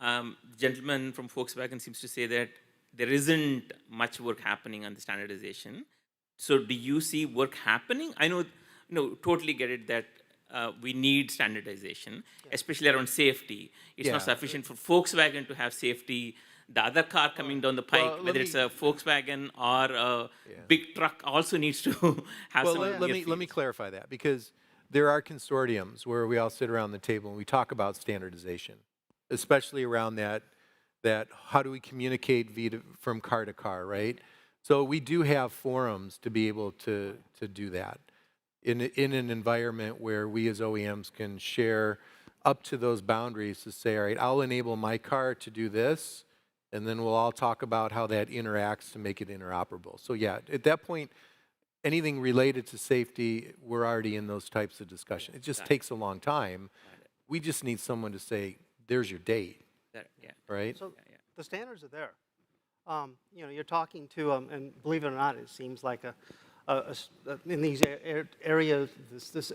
the gentleman from Volkswagen seems to say that there isn't much work happening on the standardization. So do you see work happening? I know, totally get it that we need standardization, especially around safety. It's not sufficient for Volkswagen to have safety. The other car coming down the pike, whether it's a Volkswagen or a big truck, also needs to have some. Let me clarify that, because there are consortiums where we all sit around the table and we talk about standardization, especially around that how do we communicate from car to car, right? So we do have forums to be able to do that in an environment where we as OEMs can share up to those boundaries to say, all right, I'll enable my car to do this, and then we'll all talk about how that interacts to make it interoperable. So yeah, at that point, anything related to safety, we're already in those types of discussions. It just takes a long time. We just need someone to say, there's your date, right? So the standards are there. You're talking to, and believe it or not, it seems like in these areas, this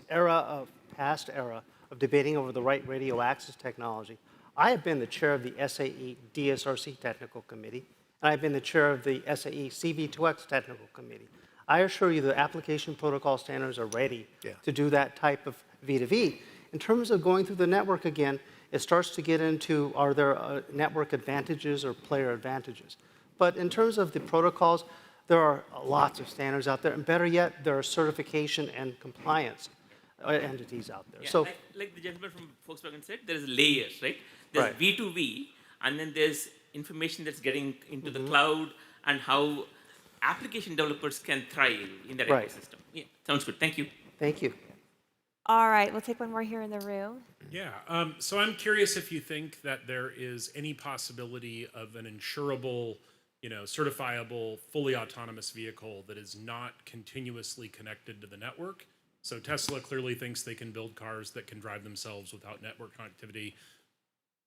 past era of debating over the right radio access technology, I have been the chair of the SAE DSRC Technical Committee, and I've been the chair of the SAE CV2X Technical Committee. I assure you the application protocol standards are ready to do that type of V2V. In terms of going through the network again, it starts to get into, are there network advantages or player advantages? But in terms of the protocols, there are lots of standards out there, and better yet, there are certification and compliance entities out there. Yeah, so, like the gentleman from Volkswagen said, there is layers, right? There's V2V, and then there's information that's getting into the cloud, and how application developers can thrive in that Right. ecosystem. Yeah, sounds good. Thank you. Thank you. All right, we'll take one more here in the room. Yeah, so I'm curious if you think that there is any possibility of an insurable, certifiable, fully autonomous vehicle that is not continuously connected to the network. So Tesla clearly thinks they can build cars that can drive themselves without network connectivity.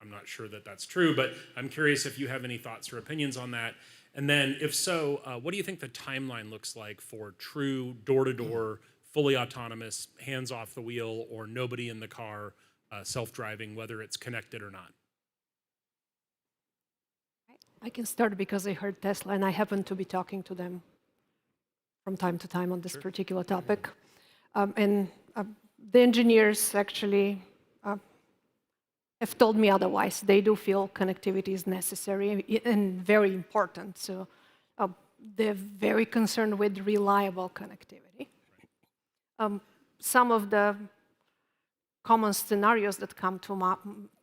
I'm not sure that that's true, but I'm curious if you have any thoughts or opinions on that. And then if so, what do you think the timeline looks like for true door-to-door, fully autonomous, hands off the wheel, or nobody in the car, self-driving, whether it's connected or not? I can start because I heard Tesla, and I happen to be talking to them from time to time on this particular topic. The engineers actually have told me otherwise. They do feel connectivity is necessary and very important. So they're very concerned with reliable connectivity. Some of the common scenarios that come to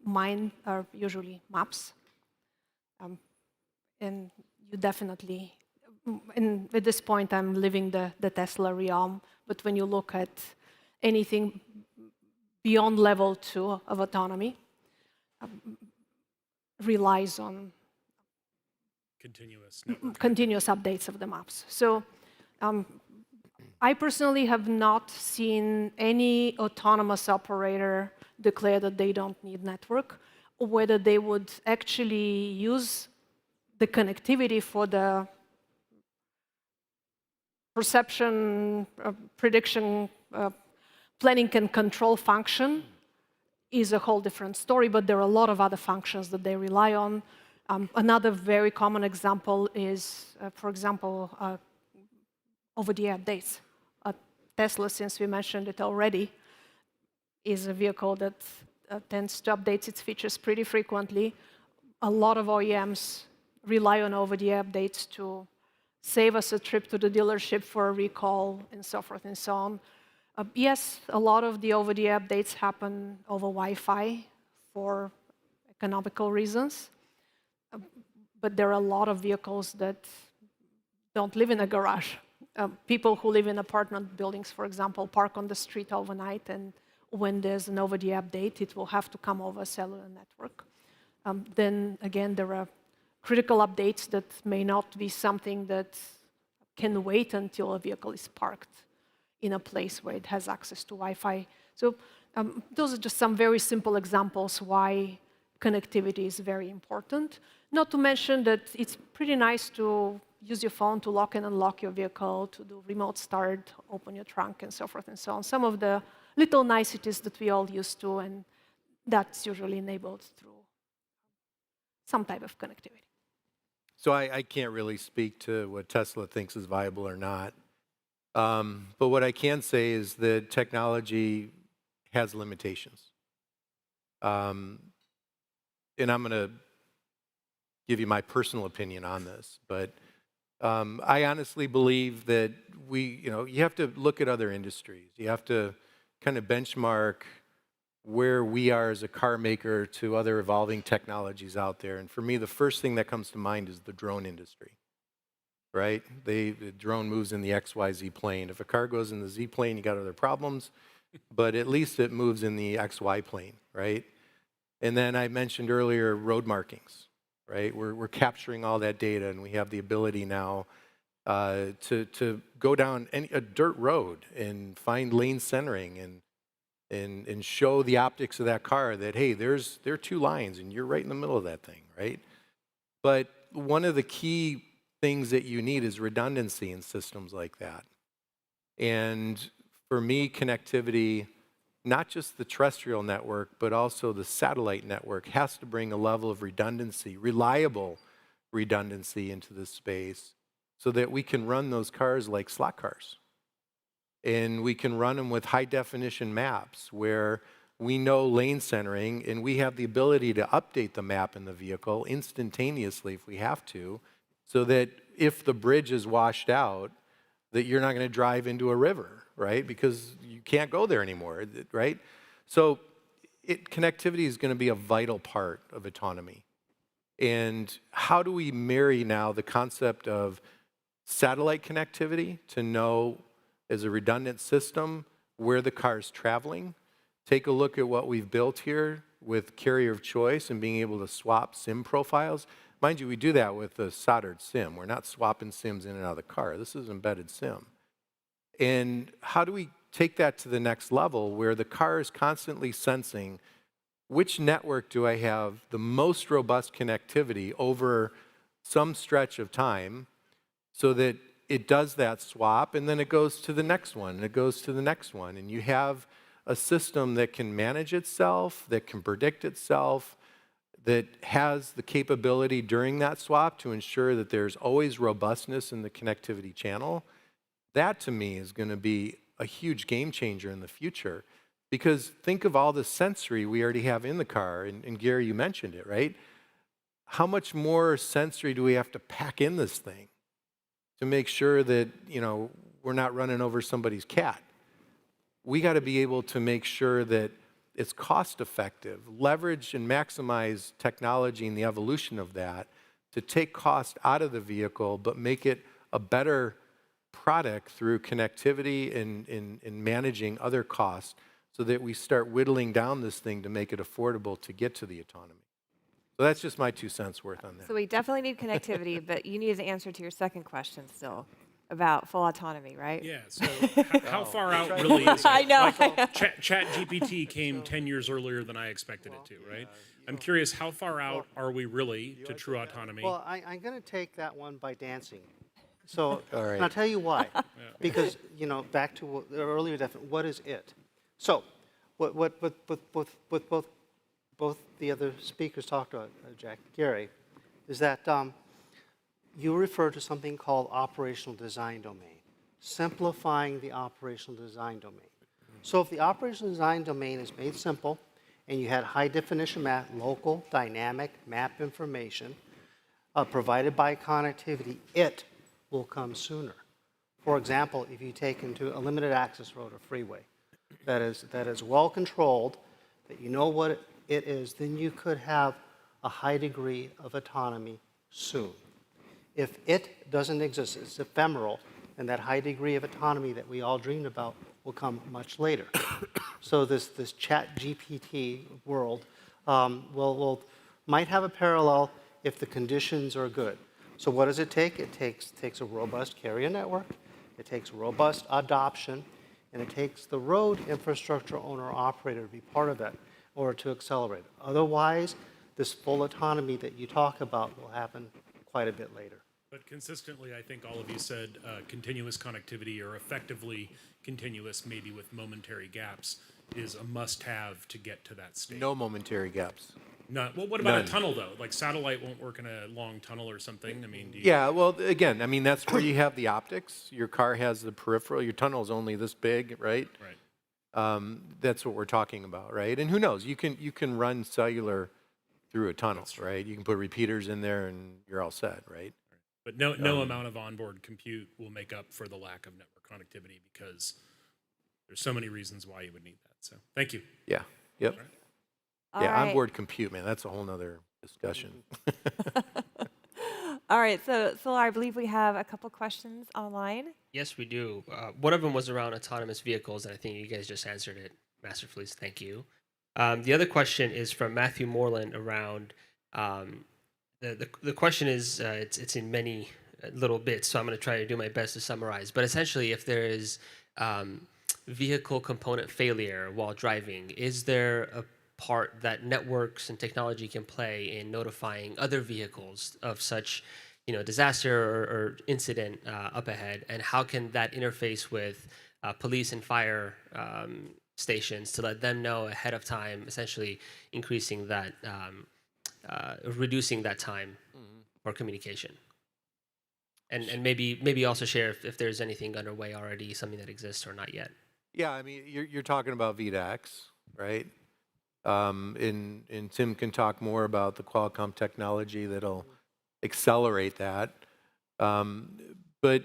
mind are usually maps. And you definitely, and at this point I'm living the Tesla realm, but when you look at anything beyond level 2 of autonomy, relies on continuous updates of the maps. So I personally have not seen any autonomous operator declare that they don't need network, or whether they would actually use the connectivity for the perception, prediction, planning and control function is a whole different story, but there are a lot of other functions that they rely on. Another very common example is, for example, over-the-air updates. Tesla, since we mentioned it already, is a vehicle that tends to update its features pretty frequently. A lot of OEMs rely on over-the-air updates to save us a trip to the dealership for a recall, and so forth and so on. Yes, a lot of the over-the-air updates happen over Wi-Fi for economical reasons, but there are a lot of vehicles that don't live in a garage. People who live in apartment buildings, for example, park on the street overnight, and when there's an over-the-air update, it will have to come over a cellular network. Then again, there are critical updates that may not be something that can wait until a vehicle is parked in a place where it has access to Wi-Fi. So those are just some very simple examples why connectivity is very important. Not to mention that it's pretty nice to use your phone to lock and unlock your vehicle, to do remote start, open your trunk, and so forth and so on. Some of the little niceties that we all used to, and that's usually enabled through some type of connectivity. So I can't really speak to what Tesla thinks is viable or not. But what I can say is that technology has limitations. And I'm going to give you my personal opinion on this. But I honestly believe that you have to look at other industries. You have to kind of benchmark where we are as a car maker to other evolving technologies out there. And for me, the first thing that comes to mind is the drone industry, right? The drone moves in the XYZ plane. If a car goes in the Z plane, you got other problems, but at least it moves in the XY plane, right? And then I mentioned earlier road markings, right? We're capturing all that data, and we have the ability now to go down a dirt road and find lane centering and show the optics of that car that, hey, there are two lines and you're right in the middle of that thing, right? But one of the key things that you need is redundancy in systems like that. And for me, connectivity, not just the terrestrial network, but also the satellite network, has to bring a level of redundancy, reliable redundancy into this space so that we can run those cars like slot cars. And we can run them with high-definition maps where we know lane centering, and we have the ability to update the map in the vehicle instantaneously if we have to, so that if the bridge is washed out, that you're not going to drive into a river, right? Because you can't go there anymore, right? So connectivity is going to be a vital part of autonomy. And how do we marry now the concept of satellite connectivity to know as a redundant system where the car is traveling? Take a look at what we've built here with carrier of choice and being able to swap SIM profiles. Mind you, we do that with a soldered SIM. We're not swapping SIMs in and out of the car. This is embedded SIM. And how do we take that to the next level where the car is constantly sensing which network do I have the most robust connectivity over some stretch of time so that it does that swap and then it goes to the next one and it goes to the next one. And you have a system that can manage itself, that can predict itself, that has the capability during that swap to ensure that there's always robustness in the connectivity channel. That to me is going to be a huge game changer in the future. Because think of all the sensory we already have in the car, and Gary, you mentioned it, right? How much more sensory do we have to pack in this thing to make sure that, we're not running over somebody's cat? We got to be able to make sure that it's cost effective, leverage and maximize technology and the evolution of that to take cost out of the vehicle, but make it a better product through connectivity and managing other costs so that we start whittling down this thing to make it affordable to get to the autonomy. So that's just my 2 cents worth on that. So we definitely need connectivity, but you need an answer to your second question still about full autonomy, right? Yeah, so how far out really is it? I know. Chat GPT came 10 years earlier than I expected it to, right? I'm curious, how far out are we really to true autonomy? Well, I'm going to take that one by dancing. So, All right. and I'll tell you why. Because, back to the earlier definition, what is it? So, what both the other speakers talked about, Jack and Gary, is that you refer to something called operational design domain, simplifying the operational design domain. So if the operational design domain is made simple and you had high definition map, local dynamic map information provided by connectivity, it will come sooner. For example, if you take into a limited access road or freeway that is well controlled, that you know what it is, then you could have a high degree of autonomy soon. If it doesn't exist, it's ephemeral, and that high degree of autonomy that we all dreamed about will come much later. So this chat GPT world might have a parallel if the conditions are good. So what does it take? It takes a robust carrier network, it takes robust adoption, and it takes the road infrastructure owner operator to be part of that in order to accelerate. Otherwise, this full autonomy that you talk about will happen quite a bit later. But consistently, I think all of you said continuous connectivity, or effectively continuous, maybe with momentary gaps, is a must-have to get to that state. No momentary gaps. Well, what about None. a tunnel, though? Like satellite won't work in a long tunnel or something? I mean, do you... Yeah, well, again, that's where you have the optics. Your car has the peripheral. Your tunnel's only this big, right? Right. That's what we're talking about, right? And who knows? You can run cellular through a tunnel, right? You can put repeaters in there and you're all set, right? But no amount of onboard compute will make up for the lack of network connectivity, because there's so many reasons why you would need that. So thank you. Yeah, yep. All right. Yeah, All right. onboard compute, man, that's a whole nother discussion. All right, so I believe we have a couple questions online. Yes, we do. One of them was around autonomous vehicles, and I think you guys just answered it masterfully, so thank you. The other question is from Matthew Moreland around, the question is, it's in many little bits, so I'm going to try to do my best to summarize. But essentially, if there is vehicle component failure while driving, is there a part that networks and technology can play in notifying other vehicles of such, disaster or incident up ahead, and how can that interface with police and fire stations to let them know ahead of time, essentially increasing that, reducing that time for communication? And maybe also share if there's anything underway already, something that exists or not yet. Yeah, I mean, you're talking about VDAX, right? And Tim can talk more about the Qualcomm technology that'll accelerate that. But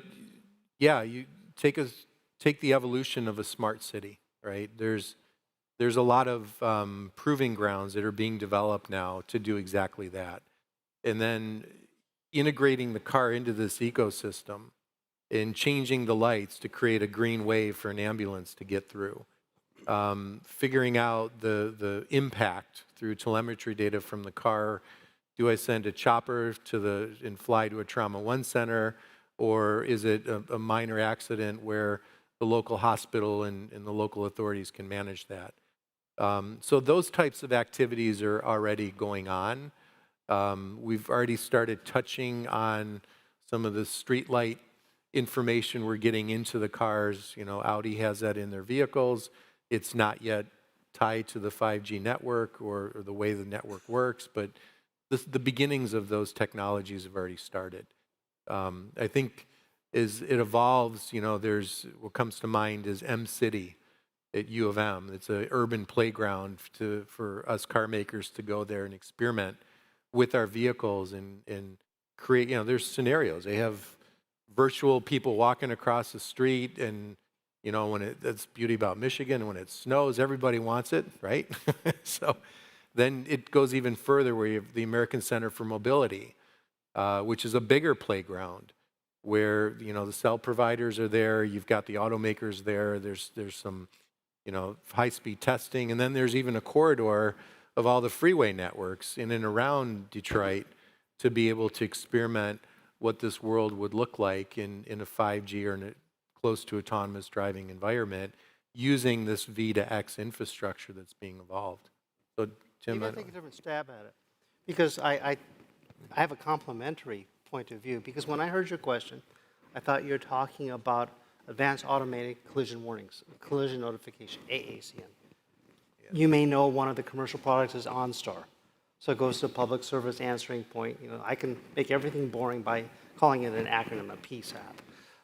yeah, you take the evolution of a smart city, right? There's a lot of proving grounds that are being developed now to do exactly that. and then integrating the car into this ecosystem and changing the lights to create a green wave for an ambulance to get through. Figuring out the impact through telemetry data from the car. Do I send a chopper and fly to a Trauma 1 center, or is it a minor accident where the local hospital and the local authorities can manage that? So those types of activities are already going on. We've already started touching on some of the streetlight information we're getting into the cars. You know, Audi has that in their vehicles. It's not yet tied to the 5G network or the way the network works, but the beginnings of those technologies have already started. I think as it evolves, you know, there's what comes to mind is M-City at U of M. It's an urban playground for us car makers to go there and experiment with our vehicles and create, you know, there's scenarios. They have virtual people walking across the street, and you know, that's the beauty about Michigan. When it snows, everybody wants it, right? So then it goes even further, where you have the American Center for Mobility, which is a bigger playground, where you know the cell providers are there. You've got the automakers there. There's some, you know, high-speed testing, and then there's even a corridor of all the freeway networks in and around Detroit to be able to experiment what this world would look like in a 5G or in a close to autonomous driving environment using this V to X infrastructure that's being evolved. So, Tim, Maybe I take a different stab at it, because I have a complementary point of view. Because when I heard your question, I thought you were talking about advanced automated collision warnings, collision notification, AACN. You may know one of the commercial products is OnStar. So it goes to public service answering point. You know, I can make everything boring by calling it an acronym, a PSAP.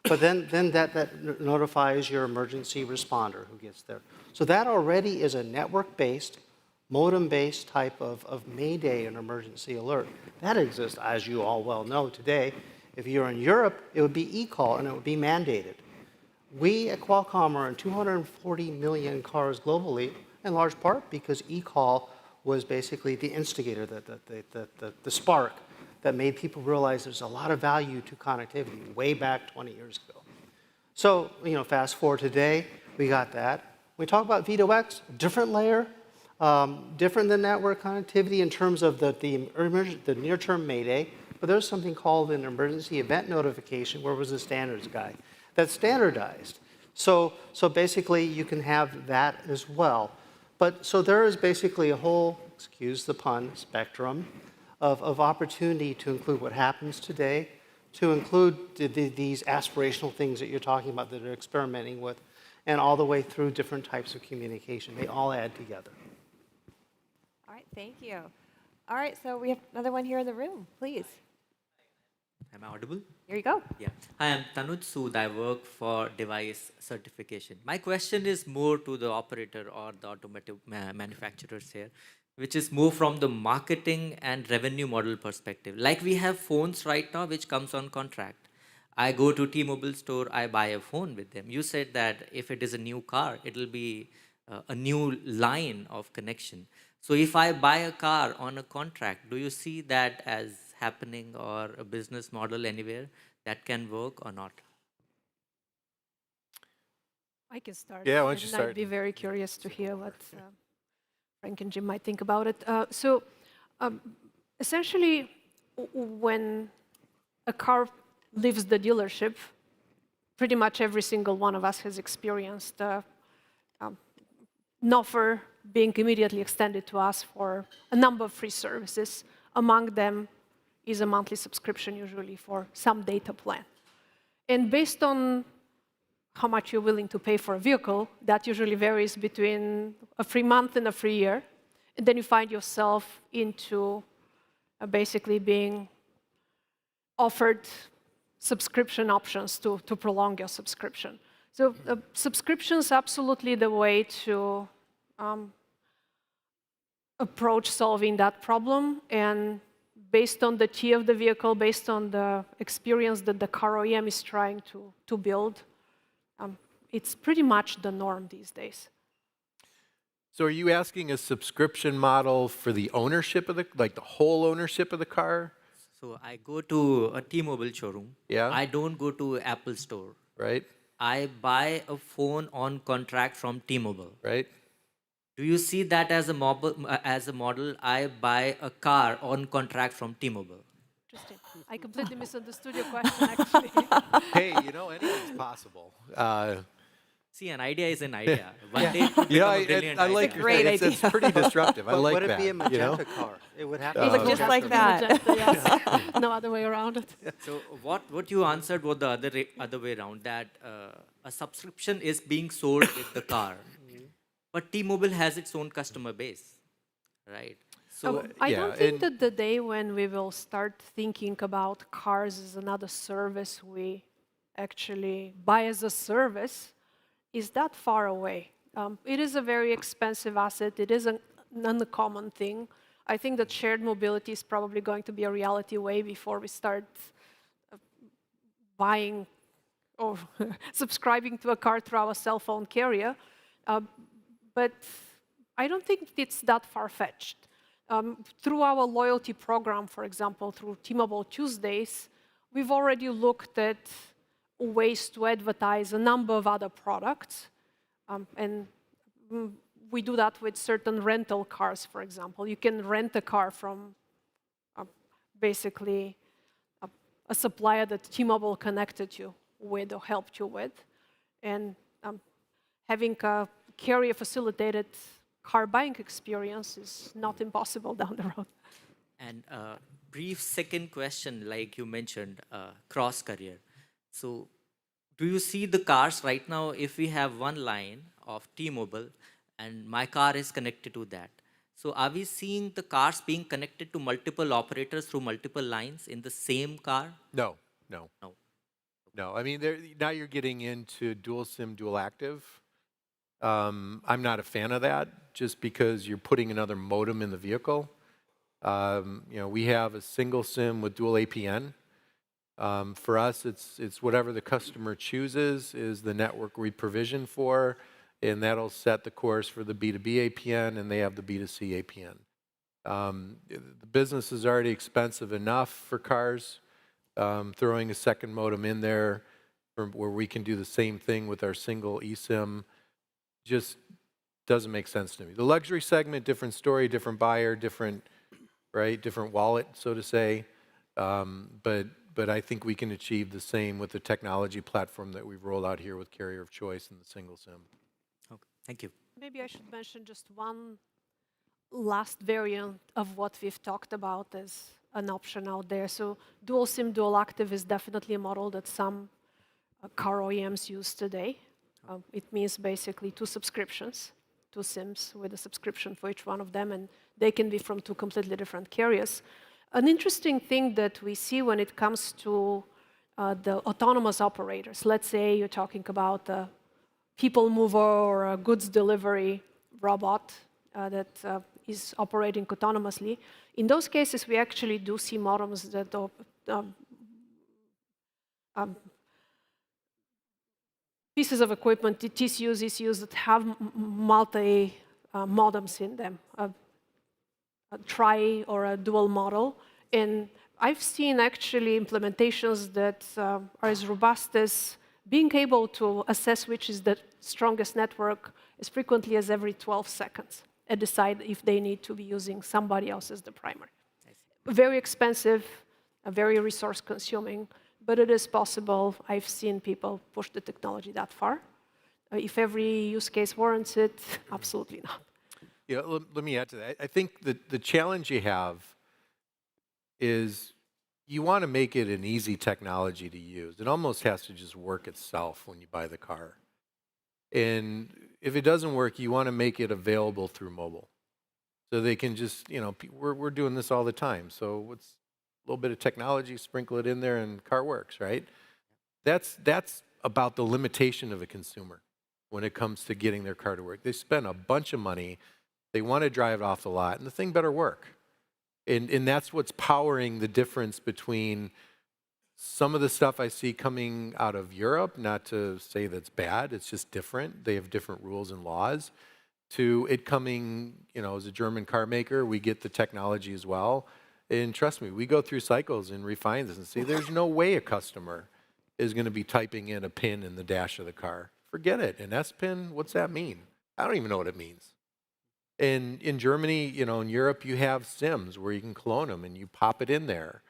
But then that notifies your emergency responder who gets there. So that already is a network-based, modem-based type of Mayday and emergency alert. That exists, as you all well know today. If you're in Europe, it would be eCall, and it would be mandated. We at Qualcomm are in 240 million cars globally, in large part because eCall was basically the instigator, the spark that made people realize there's a lot of value to connectivity way back 20 years ago. So, you know, fast forward today, we got that. When we talk about V2X, different layer, different than network connectivity in terms of the near-term Mayday, but there's something called an emergency event notification, where was the standards guide. That's standardized. So basically, you can have that as well. But so there is basically a whole, excuse the pun, spectrum of opportunity to include what happens today, to include these aspirational things that you're talking about that are experimenting with, and all the way through different types of communication. They all add together. All right, thank you. All right, so we have another one here in the room, please. Am I audible? Here you go. Yeah. Hi, I'm Tanuj Sood. I work for device certification. My question is more to the operator or the automotive manufacturers here, which is more from the marketing and revenue model perspective. Like we have phones right now, which comes on contract. I go to T-Mobile store, I buy a phone with them. You said that if it is a new car, it'll be a new line of connection. So if I buy a car on a contract, do you see that as happening, or a business model anywhere that can work or not? I can start. Yeah, why don't you and start? I'd be very curious to hear what Frank and Jim might think about it. Essentially, when a car leaves the dealership, pretty much every single one of us has experienced an offer being immediately extended to us for a number of free services. Among them is a monthly subscription, usually for some data plan. And based on how much you're willing to pay for a vehicle, that usually varies between a free month and a free year. And then you find yourself into basically being offered subscription options to prolong your subscription. So subscription is absolutely the way to approach solving that problem. And based on the tier of the vehicle, based on the experience that the car OEM is trying to build, it's pretty much the norm these days. So are you asking a subscription model for the ownership of the whole ownership of the car? So I go to a T-Mobile showroom. Yeah. I don't go to Apple store. Right? I buy a phone on contract from T-Mobile. Right? Do you see that as a model? I buy a car on contract from T-Mobile. Interesting. I completely misunderstood your question, actually. Hey, anything's possible. See, an idea is an idea. One day it could You know, become a brilliant I like idea. your Great thing. It's idea. pretty disruptive. I But like would it that. be a magenta car? It would have to It be would just magenta. like that. Magenta, yes. No other way around it. So what you answered was the other way around, that a subscription is being sold with the car, but T-Mobile has its own customer base, right? So I yeah, don't think and- that the day when we will start thinking about cars as another service we actually buy as a service is that far away. It is a very expensive asset. It is an uncommon thing. I think that shared mobility is probably going to be a reality way before we start buying or subscribing to a car through our cell phone carrier. But I don't think it's that far-fetched. Through our loyalty program, for example, through T-Mobile Tuesdays, we've already looked at ways to advertise a number of other products. And we do that with certain rental cars, for example. You can rent a car from basically a supplier that T-Mobile connected you with or helped you with. And having a carrier-facilitated car buying experience is not impossible down the road. And brief second question, like you mentioned, cross carrier. So do you see the cars right now, if we have one line of T-Mobile and my car is connected to that, so are we seeing the cars being connected to multiple operators through multiple lines in the same car? No. No. I mean, now you're getting into dual SIM, dual active. I'm not a fan of that, just because you're putting another modem in the vehicle. We have a single SIM with dual APN. For us, it's whatever the customer chooses is the network we provision for, and that'll set the course for the B2B APN, and they have the B2C APN. The business is already expensive enough for cars. Throwing a second modem in there where we can do the same thing with our single eSIM just doesn't make sense to me. The luxury segment, different story, different buyer, different wallet, so to say. But I think we can achieve the same with the technology platform that we've rolled out here with carrier of choice and the single SIM. Okay, thank you. Maybe I should mention just one last variant of what we've talked about as an option out there. So dual SIM, dual active is definitely a model that some car OEMs use today. It means basically two subscriptions, two SIMs with a subscription for each one of them, and they can be from two completely different carriers. An interesting thing that we see when it comes to the autonomous operators, let's say you're talking about a people mover or a goods delivery robot that is operating autonomously. In those cases, we actually do see modems that pieces of equipment, TCUs, ECUs that have multi-modems in them, a tri or a dual model. And I've seen actually implementations that are as robust as being able to assess which is the strongest network as frequently as every 12 seconds and decide if they need to be using somebody else as the primary. Very expensive, very resource consuming, but it is possible. I've seen people push the technology that far. If every use case warrants it, absolutely not. Yeah, let me add to that. I think the challenge you have is you want to make it an easy technology to use. It almost has to just work itself when you buy the car. And if it doesn't work, you want to make it available through mobile. So they can just, we're doing this all the time. So what's a little bit of technology, sprinkle it in there, and car works, right? That's about the limitation of a consumer when it comes to getting their car to work. They spend a bunch of money. They want to drive it off the lot, and the thing better work. And that's what's powering the difference between some of the stuff I see coming out of Europe, not to say that's bad, it's just different. They have different rules and laws. To it coming, as a German car maker, we get the technology as well. And trust me, we go through cycles and refine this and say, there's no way a customer is going to be typing in a pin in the dash of the car. Forget it. An S pin, what's that mean? I don't even know what it means. In Germany, in Europe, you have SIMs where you can clone them and you pop it in there.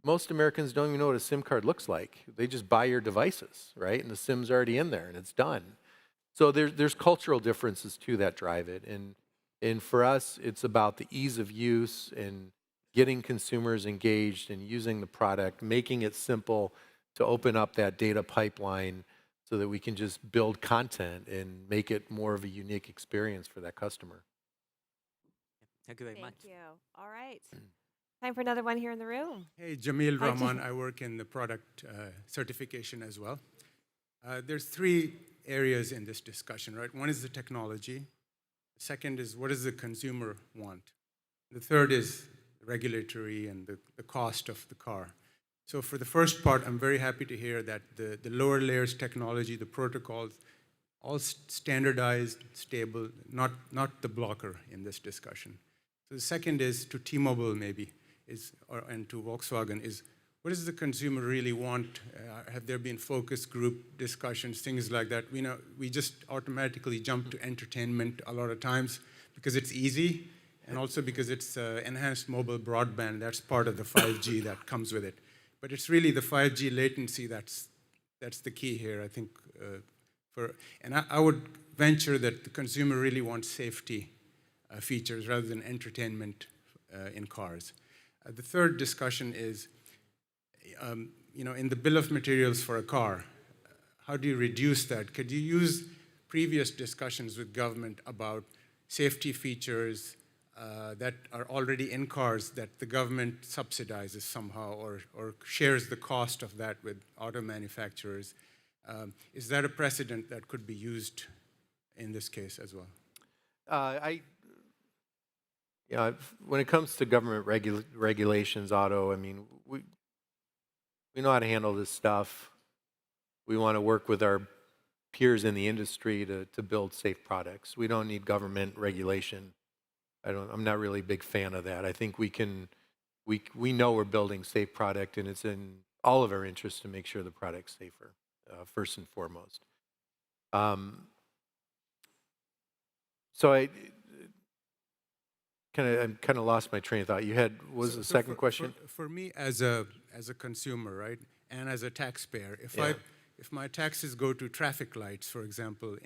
Most Americans don't even know what a SIM card looks like. They just buy your devices, right? And the SIM's already in there and it's done. So there's cultural differences too that drive it. And for us, it's about the ease of use and getting consumers engaged and using the product, making it simple to open up that data pipeline so that we can just build content and make it more of a unique experience for that customer. Thank you very much. Thank you. All right. Time for another one here in the room. Hey, Jamil Hi, Rahman. I work in the product certification as well. There's three areas in this discussion, right? One is the technology. The second is what does the consumer want? The third is regulatory and the cost of the car. So for the first part, I'm very happy to hear that the lower layers technology, the protocols, all standardized, stable, not the blocker in this discussion. So the second is to T-Mobile maybe, and to Volkswagen, is what does the consumer really want? Have there been focus group discussions, things like that? We just automatically jump to entertainment a lot of times because it's easy, and also because it's enhanced mobile broadband. That's part of the 5G that comes with it. But it's really the 5G latency that's the key here, I think. And I would venture that the consumer really wants safety features rather than entertainment in cars. The third discussion is, in the bill of materials for a car, how do you reduce that? Could you use previous discussions with government about safety features that are already in cars that the government subsidizes somehow or shares the cost of that with auto manufacturers? Is that a precedent that could be used in this case as well? When it comes to government regulations, Otto, I mean, we know how to handle this stuff. We want to work with our peers in the industry to build safe products. We don't need government regulation. I'm not really a big fan of that. I think we know we're building safe product, and it's in all of our interests to make sure the product's safer, first and foremost. So I kind of lost my train of thought. What was the second question? For me, as a consumer, right, and as a taxpayer, if my taxes go to traffic lights, for example,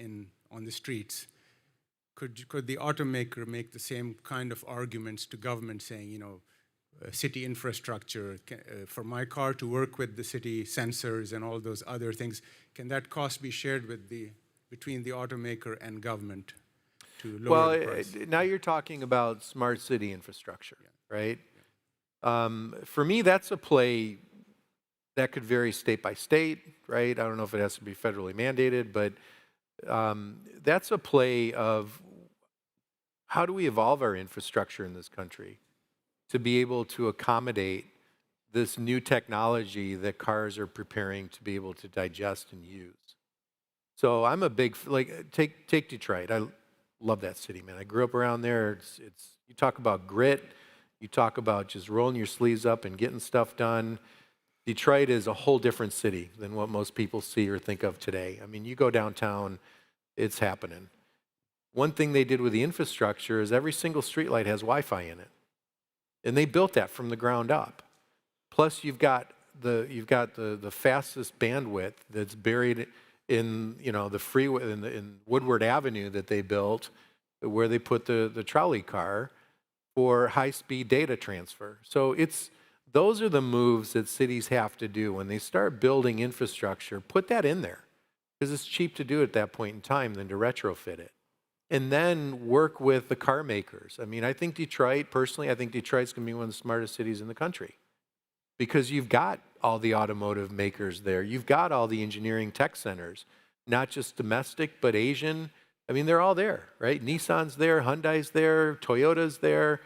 on the streets, could the automaker make the same kind of arguments to government, saying, city infrastructure for my car to work with the city sensors and all those other things? Can that cost be shared between the automaker and government? Well, now you're talking about smart city infrastructure, right? For me, that's a play that could vary state by state, right? I don't know if it has to be federally mandated, but that's a play of how do we evolve our infrastructure in this country to be able to accommodate this new technology that cars are preparing to be able to digest and use. So I'm a big, take Detroit. I love that city, man. I grew up around there. You talk about grit. You talk about just rolling your sleeves up and getting stuff done. Detroit is a whole different city than what most people see or think of today. I mean, you go downtown, it's happening. One thing they did with the infrastructure is every single streetlight has Wi-Fi in it. And they built that from the ground up. Plus you've got the fastest bandwidth that's buried in the freeway in Woodward Avenue that they built, where they put the trolley car for high-speed data transfer. So those are the moves that cities have to do when they start building infrastructure. Put that in there, because it's cheap to do it at that point in time than to retrofit it. And then work with the car makers. I mean, I think Detroit's going to be one of the smartest cities in the country, because you've got all the automotive makers there. You've got all the engineering tech centers, not just domestic, but Asian. I mean, they're all there, right? Nissan's there, Hyundai's there, Toyota's there.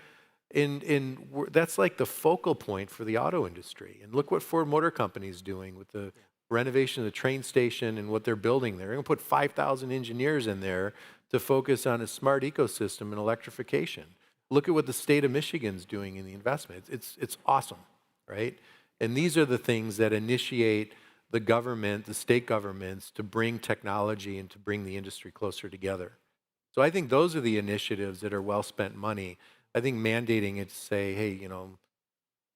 And that's like the focal point for the auto industry. And look what Ford Motor Company is doing with the renovation of the train station and what they're building there. They're going to put 5,000 engineers in there to focus on a smart ecosystem and electrification. Look at what the state of Michigan's doing in the investment. It's awesome, right? And these are the things that initiate the government, the state governments, to bring technology and to bring the industry closer together. So I think those are the initiatives that are well-spent money. I think mandating it to say, hey,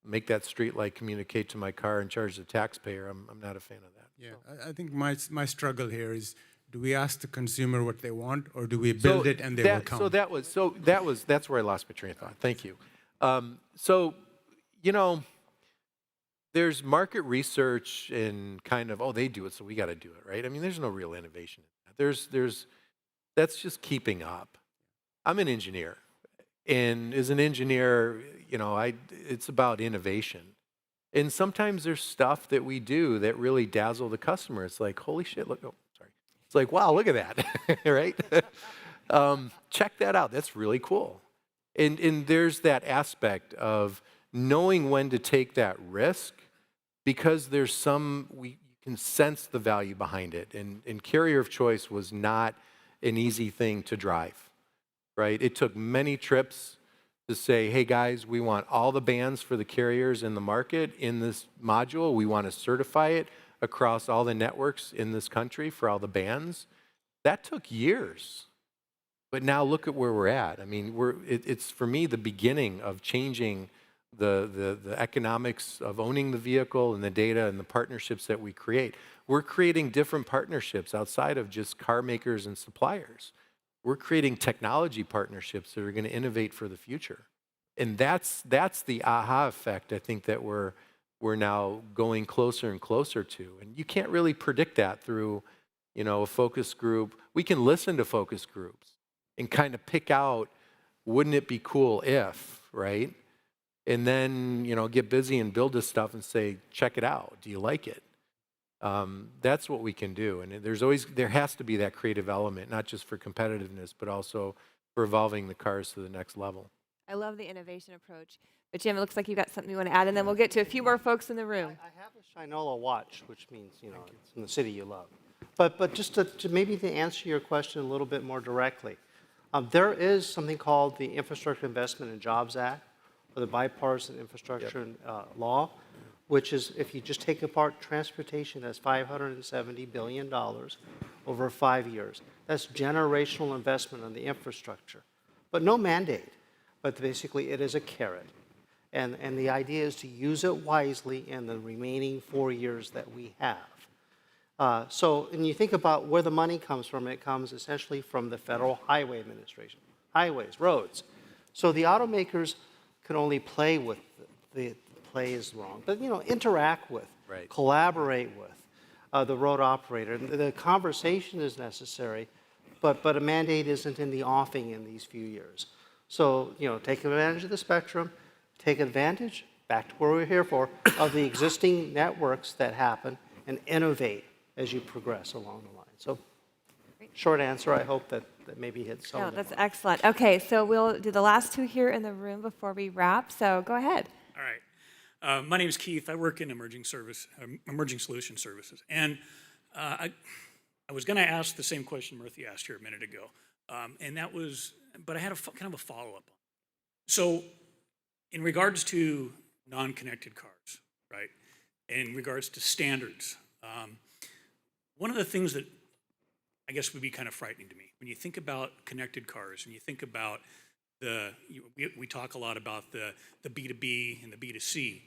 make that street light communicate to my car and charge the taxpayer, I'm not a fan of that. Yeah, I think my struggle here is, do we ask the consumer what they want, or do we build it and they will come? That's where I lost my train of thought. Thank you. So, there's market research and kind of, they do it, so we got to do it, right? I mean, there's no real innovation in that. That's just keeping up. I'm an engineer, and as an engineer, it's about innovation. And sometimes there's stuff that we do that really dazzle the customer. It's like, holy shit, look, sorry. It's like, wow, look at that, right? Check that out, that's really cool. And there's that aspect of knowing when to take that risk, because we can sense the value behind it. And carrier of choice was not an easy thing to drive, right? It took many trips to say, hey guys, we want all the bands for the carriers in the market in this module. We want to certify it across all the networks in this country for all the bands. That took years. But now look at where we're at. I mean, it's for me the beginning of changing the economics of owning the vehicle and the data and the partnerships that we create. We're creating different partnerships outside of just car makers and suppliers. We're creating technology partnerships that are going to innovate for the future. And that's the aha effect, I think, that we're now going closer and closer to. And you can't really predict that through, a focus group. We can listen to focus groups and kind of pick out, wouldn't it be cool if, right? And then, get busy and build this stuff and say, check it out. Do you like it? That's what we can do. And there has to be that creative element, not just for competitiveness, but also for evolving the cars to the next level. I love the innovation approach. But Jim, it looks like you got something you want to add, and then we'll get to a few more folks in the room. I have a Shinola watch, which means, it's in the city you love. But just to maybe to answer your question a little bit more directly, there is something called the Infrastructure Investment and Jobs Act, or the Bipartisan Infrastructure Law, which is, if you just take apart transportation, that's $570 billion over 5 years. That's generational investment on the infrastructure, but no mandate. But basically, it is a carrot. And the idea is to use it wisely in the remaining 4 years that we have. So, and you think about where the money comes from, it comes essentially from the Federal Highway Administration, highways, roads. So the automakers can only play with, the play is wrong, but interact with, right, collaborate with the road operator. And the conversation is necessary, but a mandate isn't in the offing in these few years. So, take advantage of the spectrum, take advantage, back to where we're here for, of the existing networks that happen, and innovate as you progress along the line. So, short answer, I hope that maybe hits some of That's them. excellent. Okay, so we'll do the last two here in the room before we wrap. So go ahead. All right. My name is Keith. I work in emerging solution services. And I was going to ask the same question Murthy asked here a minute ago. And that was, but I had kind of a follow-up. So in regards to non-connected cars, right, in regards to standards, one of the things that I guess would be kind of frightening to me, when you think about connected cars and you think about we talk a lot about the B2B and the B2C,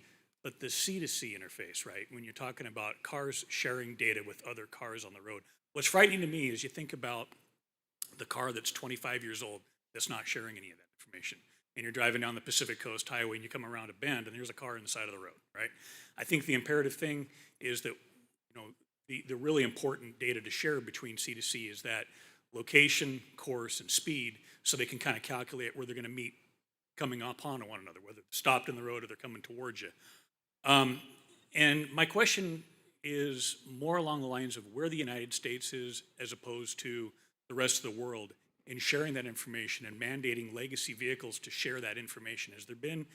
but the C2C interface, right, when you're talking about cars sharing data with other cars on the road, what's frightening to me is you think about the car that's 25 years old that's not sharing any of that information. And you're driving down the Pacific Coast Highway and you come around a bend and there's a car on the side of the road, right? I think the imperative thing is that, the really important data to share between C2C is that location, course, and speed, so they can kind of calculate where they're going to meet coming upon one another, whether they're stopped in the road or they're coming towards you. And my question is more along the lines of where the United States is as opposed to the rest of the world in sharing that information and mandating legacy vehicles to share that information. Has there been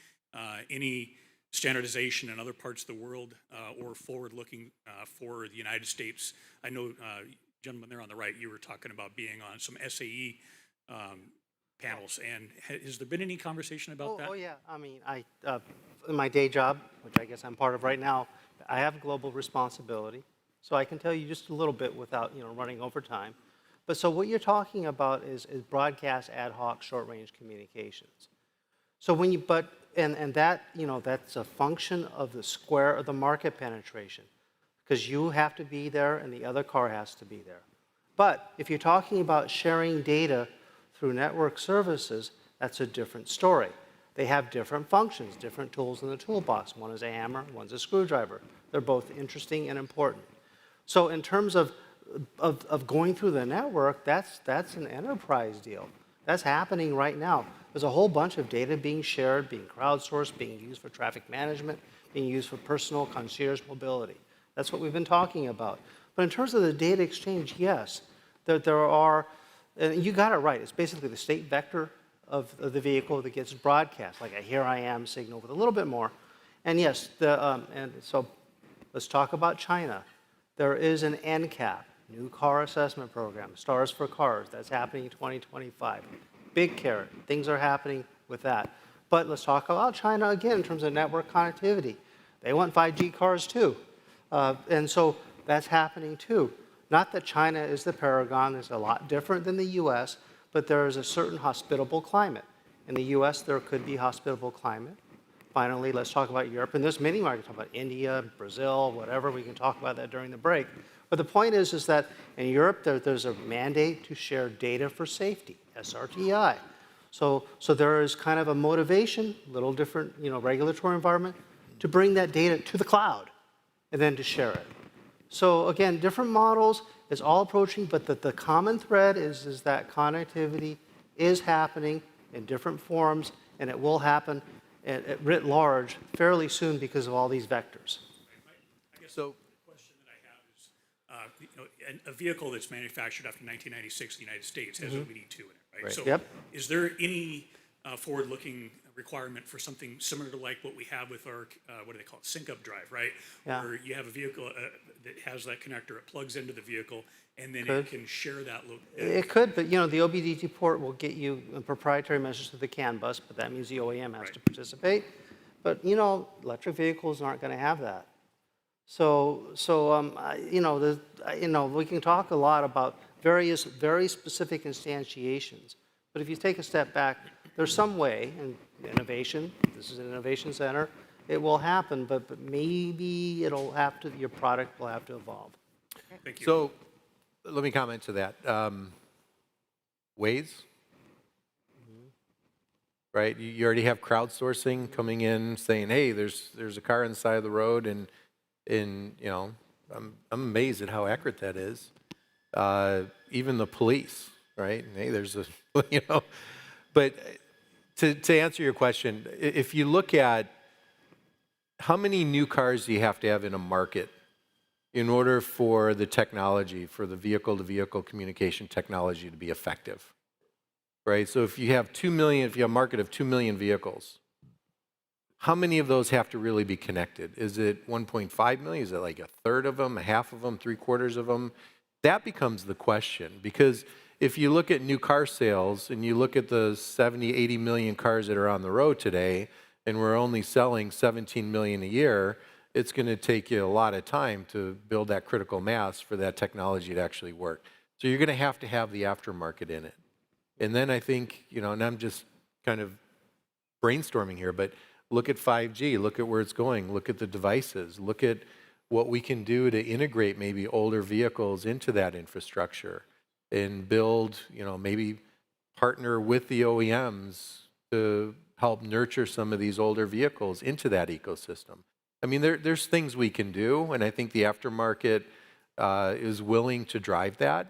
any standardization in other parts of the world or forward-looking for the United States? I know, gentlemen there on the right, you were talking about being on some SAE panels. And has there been any conversation about that? Oh, yeah. I mean, in my day job, which I guess I'm part of right now, I have global responsibility. So I can tell you just a little bit without, running over time. But so what you're talking about is broadcast ad hoc short-range communications. So when you, and that, that's a function of the square of the market penetration, because you have to be there and the other car has to be there. But if you're talking about sharing data through network services, that's a different story. They have different functions, different tools in the toolbox. One is a hammer, one's a screwdriver. They're both interesting and important. So in terms of going through the network, that's an enterprise deal. That's happening right now. There's a whole bunch of data being shared, being crowdsourced, being used for traffic management, being used for personal concierge mobility. That's what we've been talking about. But in terms of the data exchange, yes, there are, and you got it right, it's basically the state vector of the vehicle that gets broadcast, like a here I am signal with a little bit more. And yes, and so let's talk about China. There is an NCAP, New Car Assessment Program, Stars for Cars, that's happening in 2025. Big carrot, things are happening with that. But let's talk about China again in terms of network connectivity. They want 5G cars too. And so that's happening too. Not that China is the paragon, it's a lot different than the US, but there is a certain hospitable climate. In the US, there could be hospitable climate. Finally, let's talk about Europe. And there's many markets, talk about India, Brazil, whatever, we can talk about that during the break. But the point is that in Europe, there's a mandate to share data for safety, SRTI. So there is kind of a motivation, a little different, regulatory environment, to bring that data to the cloud and then to share it. So again, different models, it's all approaching, but the common thread is that connectivity is happening in different forms, and it will happen at writ large fairly soon because of all these vectors. I guess the question that I have is, a vehicle that's manufactured after 1996 in the United States has OBD2 in it, right? So Yep. is there any forward-looking requirement for something similar to like what we have with our, what do they call it, sync-up drive, right? Yeah. Where you have a vehicle that has that connector, it plugs into the vehicle, and then Could. it can share that. It could, but the OBD2 port will get you a proprietary message to the CAN bus, but that means the OEM has to participate. But electric vehicles aren't going to have that. So we can talk a lot about various very specific instantiations. But if you take a step back, there's some way, and innovation, this is an innovation center, it will happen, but maybe your product will have to evolve. Thank you. So let me comment to that. Waze, right? You already have crowdsourcing coming in saying, hey, there's a car on the side of the road, and I'm amazed at how accurate that is. Even the police, right? And, hey, there's a, but to answer your question, if you look at how many new cars do you have to have in a market in order for the technology, for the vehicle-to-vehicle communication technology to be effective, right? So if you have 2 million, if you have a market of 2 million vehicles, how many of those have to really be connected? Is it 1.5 million? Is it like a third of them, a half of them, 3/4 of them? That becomes the question, because if you look at new car sales and you look at the 70, 80 million cars that are on the road today, and we're only selling 17 million a year, it's going to take you a lot of time to build that critical mass for that technology to actually work. So you're going to have the aftermarket in it. And then I think, and I'm just kind of brainstorming here, but look at 5G, look at where it's going, look at the devices, look at what we can do to integrate maybe older vehicles into that infrastructure and build, maybe partner with the OEMs to help nurture some of these older vehicles into that ecosystem. I mean, there's things we can do, and I think the aftermarket is willing to drive that.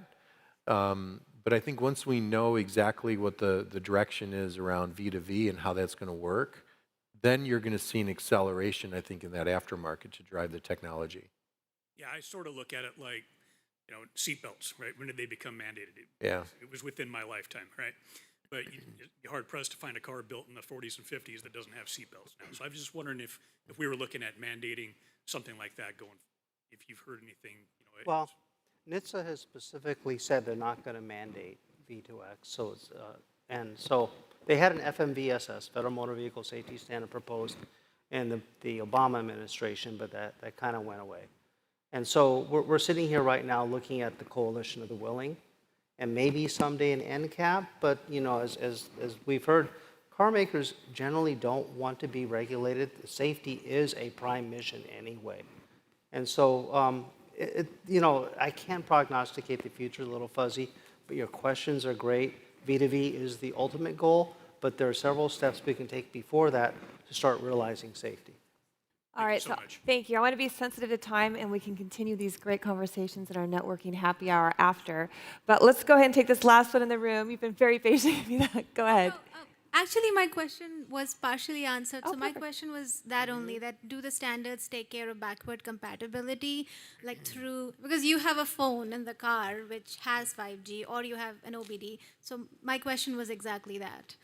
But I think once we know exactly what the direction is around V2V and how that's going to work, then you're going to see an acceleration, I think, in that aftermarket to drive the technology. Yeah, I sort of look at it like, seatbelts, right? When did they become mandated? It was within my lifetime, right? But you're hard-pressed to find a car built in the 40s and 50s that doesn't have seatbelts now. So I was just wondering if we were looking at mandating something like that going, if you've heard anything. Well, NHTSA has specifically said they're not going to mandate V2X, so And so they had an FMVSS, Federal Motor Vehicle Safety Standard, proposed in the Obama administration, but that kind of went away. And so we're sitting here right now looking at the coalition of the willing, and maybe someday an NCAP, but as we've heard, car makers generally don't want to be regulated. Safety is a prime mission anyway. And so, I can't prognosticate the future, a little fuzzy, but your questions are great. V2V is the ultimate goal, but there are several steps we can take before that to start realizing safety. All right, so much. thank you. I want to be sensitive to time, and we can continue these great conversations in our networking happy hour after. But let's go ahead and take this last one in the room. You've been very patient with me. Go ahead. Actually, my question was partially answered. Oh, So my perfect. question was that only, that do the standards take care of backward compatibility, like through, because you have a phone in the car which has 5G, or you have an OBD. So my question was exactly that.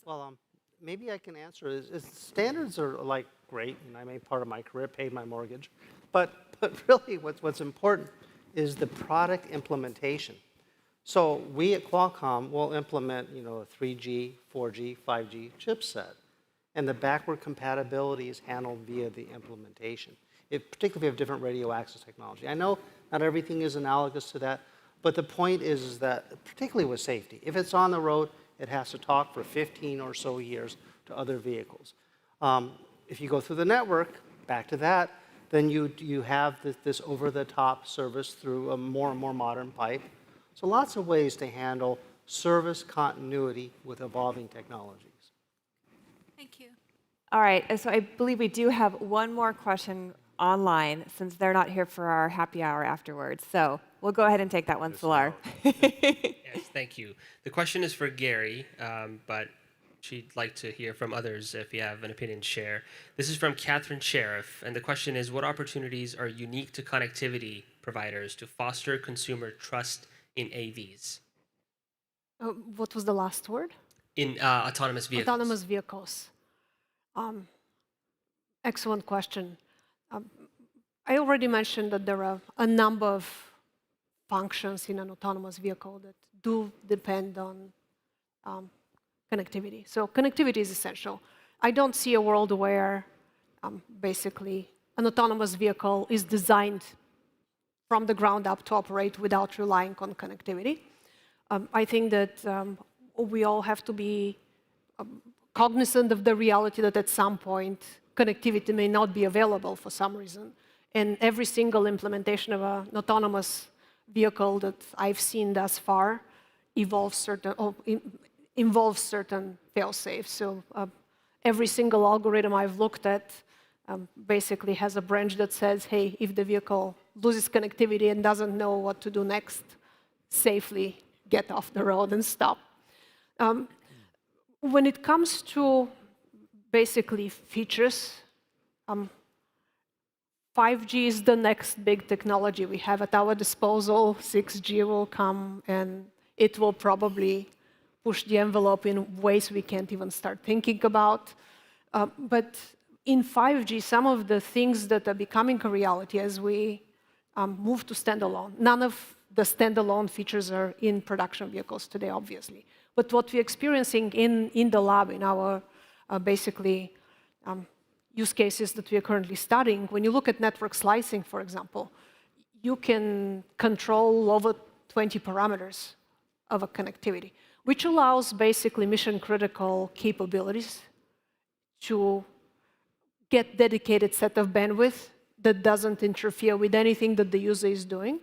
Well, maybe I can answer it. Standards are like great, and I made part of my career, paid my mortgage, but really what's important is the product implementation. So we at Qualcomm will implement, a 3G, 4G, 5G chipset, and the backward compatibility is handled via the implementation. Particularly if we have different radio access technology. I know not everything is analogous to that, but the point is that, particularly with safety, if it's on the road, it has to talk for 15 or so years to other vehicles. If you go through the network, back to that, then you have this over-the-top service through a more and more modern pipe. So lots of ways to handle service continuity with evolving technologies. Thank you. All right, so I believe we do have one more question online since they're not here for our happy hour afterwards. So we'll go ahead and take that one, Solar. Yes, thank you. The question is for Gary, but she'd like to hear from others if you have an opinion to share. This is from Catherine Sheriff, and the question is, what opportunities are unique to connectivity providers to foster consumer trust in AVs? What was the last word? In autonomous vehicles. Autonomous vehicles. Excellent question. I already mentioned that there are a number of functions in an autonomous vehicle that do depend on connectivity. So connectivity is essential. I don't see a world where basically an autonomous vehicle is designed from the ground up to operate without relying on connectivity. I think that we all have to be cognizant of the reality that at some point connectivity may not be available for some reason. And every single implementation of an autonomous vehicle that I've seen thus far involves certain fail-safes. So every single algorithm I've looked at basically has a branch that says, hey, if the vehicle loses connectivity and doesn't know what to do next, safely get off the road and stop. When it comes to basically features, 5G is the next big technology we have at our disposal. 6G will come, and it will probably push the envelope in ways we can't even start thinking about. But in 5G, some of the things that are becoming a reality as we move to standalone, none of the standalone features are in production vehicles today, obviously. But what we're experiencing in the lab, in our basically use cases that we are currently studying, when you look at network slicing, for example, you can control over 20 parameters of a connectivity, which allows basically mission-critical capabilities to get dedicated set of bandwidth that doesn't interfere with anything that the user is doing,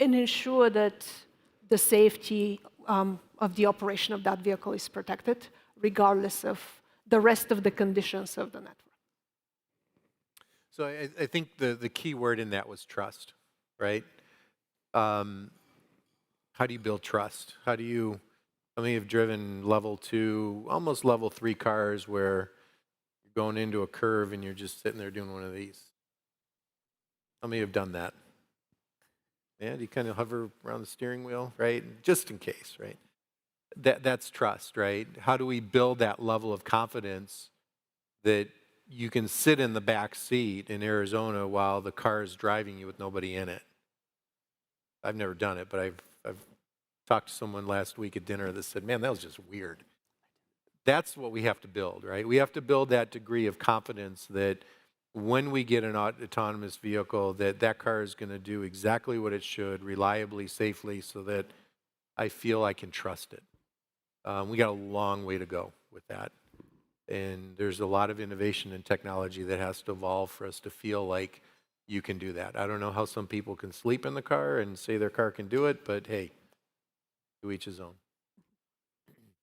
and ensure that the safety of the operation of that vehicle is protected, regardless of the rest of the conditions of the network. So I think the key word in that was trust, right? How do you build trust? How do you, I mean, you've driven level 2, almost level 3 cars where you're going into a curve and you're just sitting there doing one of these. How many have done that? Yeah, you kind of hover around the steering wheel, right? Just in case, right? That's trust, right? How do we build that level of confidence that you can sit in the back seat in Arizona while the car is driving you with nobody in it? I've never done it, but I've talked to someone last week at dinner that said, man, that was just weird. That's what we have to build, right? We have to build that degree of confidence that when we get an autonomous vehicle, that car is going to do exactly what it should, reliably, safely, so that I feel I can trust it. We got a long way to go with that. And there's a lot of innovation and technology that has to evolve for us to feel like you can do that. I don't know how some people can sleep in the car and say their car can do it, but hey, to each his own.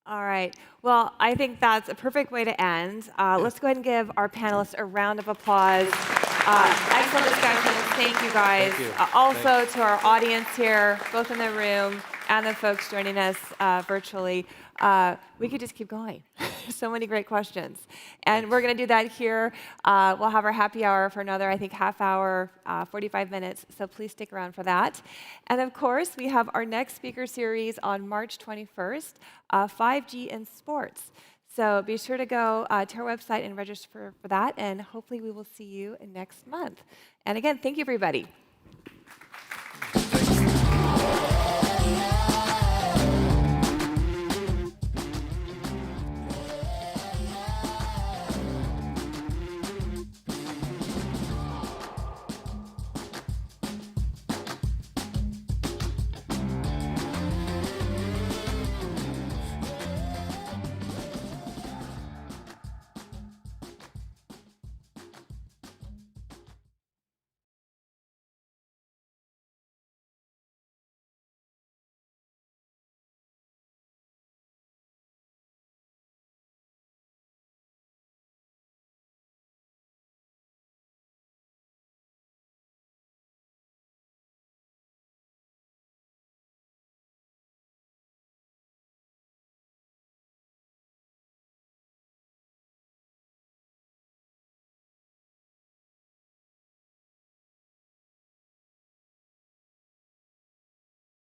All right. Well, I think that's a perfect way to end. Let's go ahead and give our panelists a round of applause. Excellent discussion. Thank you, guys. Thank you. Also to our audience here, both in the room and the folks joining us virtually. We could just keep going. So many great questions. And we're going to do that here. We'll have our happy hour for another, I think, half hour, 45 minutes. So please stick around for that. And of course, we have our next speaker series on March 21st, 5G in sports. So be sure to go to our website and register for that. And hopefully we will see you next month. And again, thank you, everybody.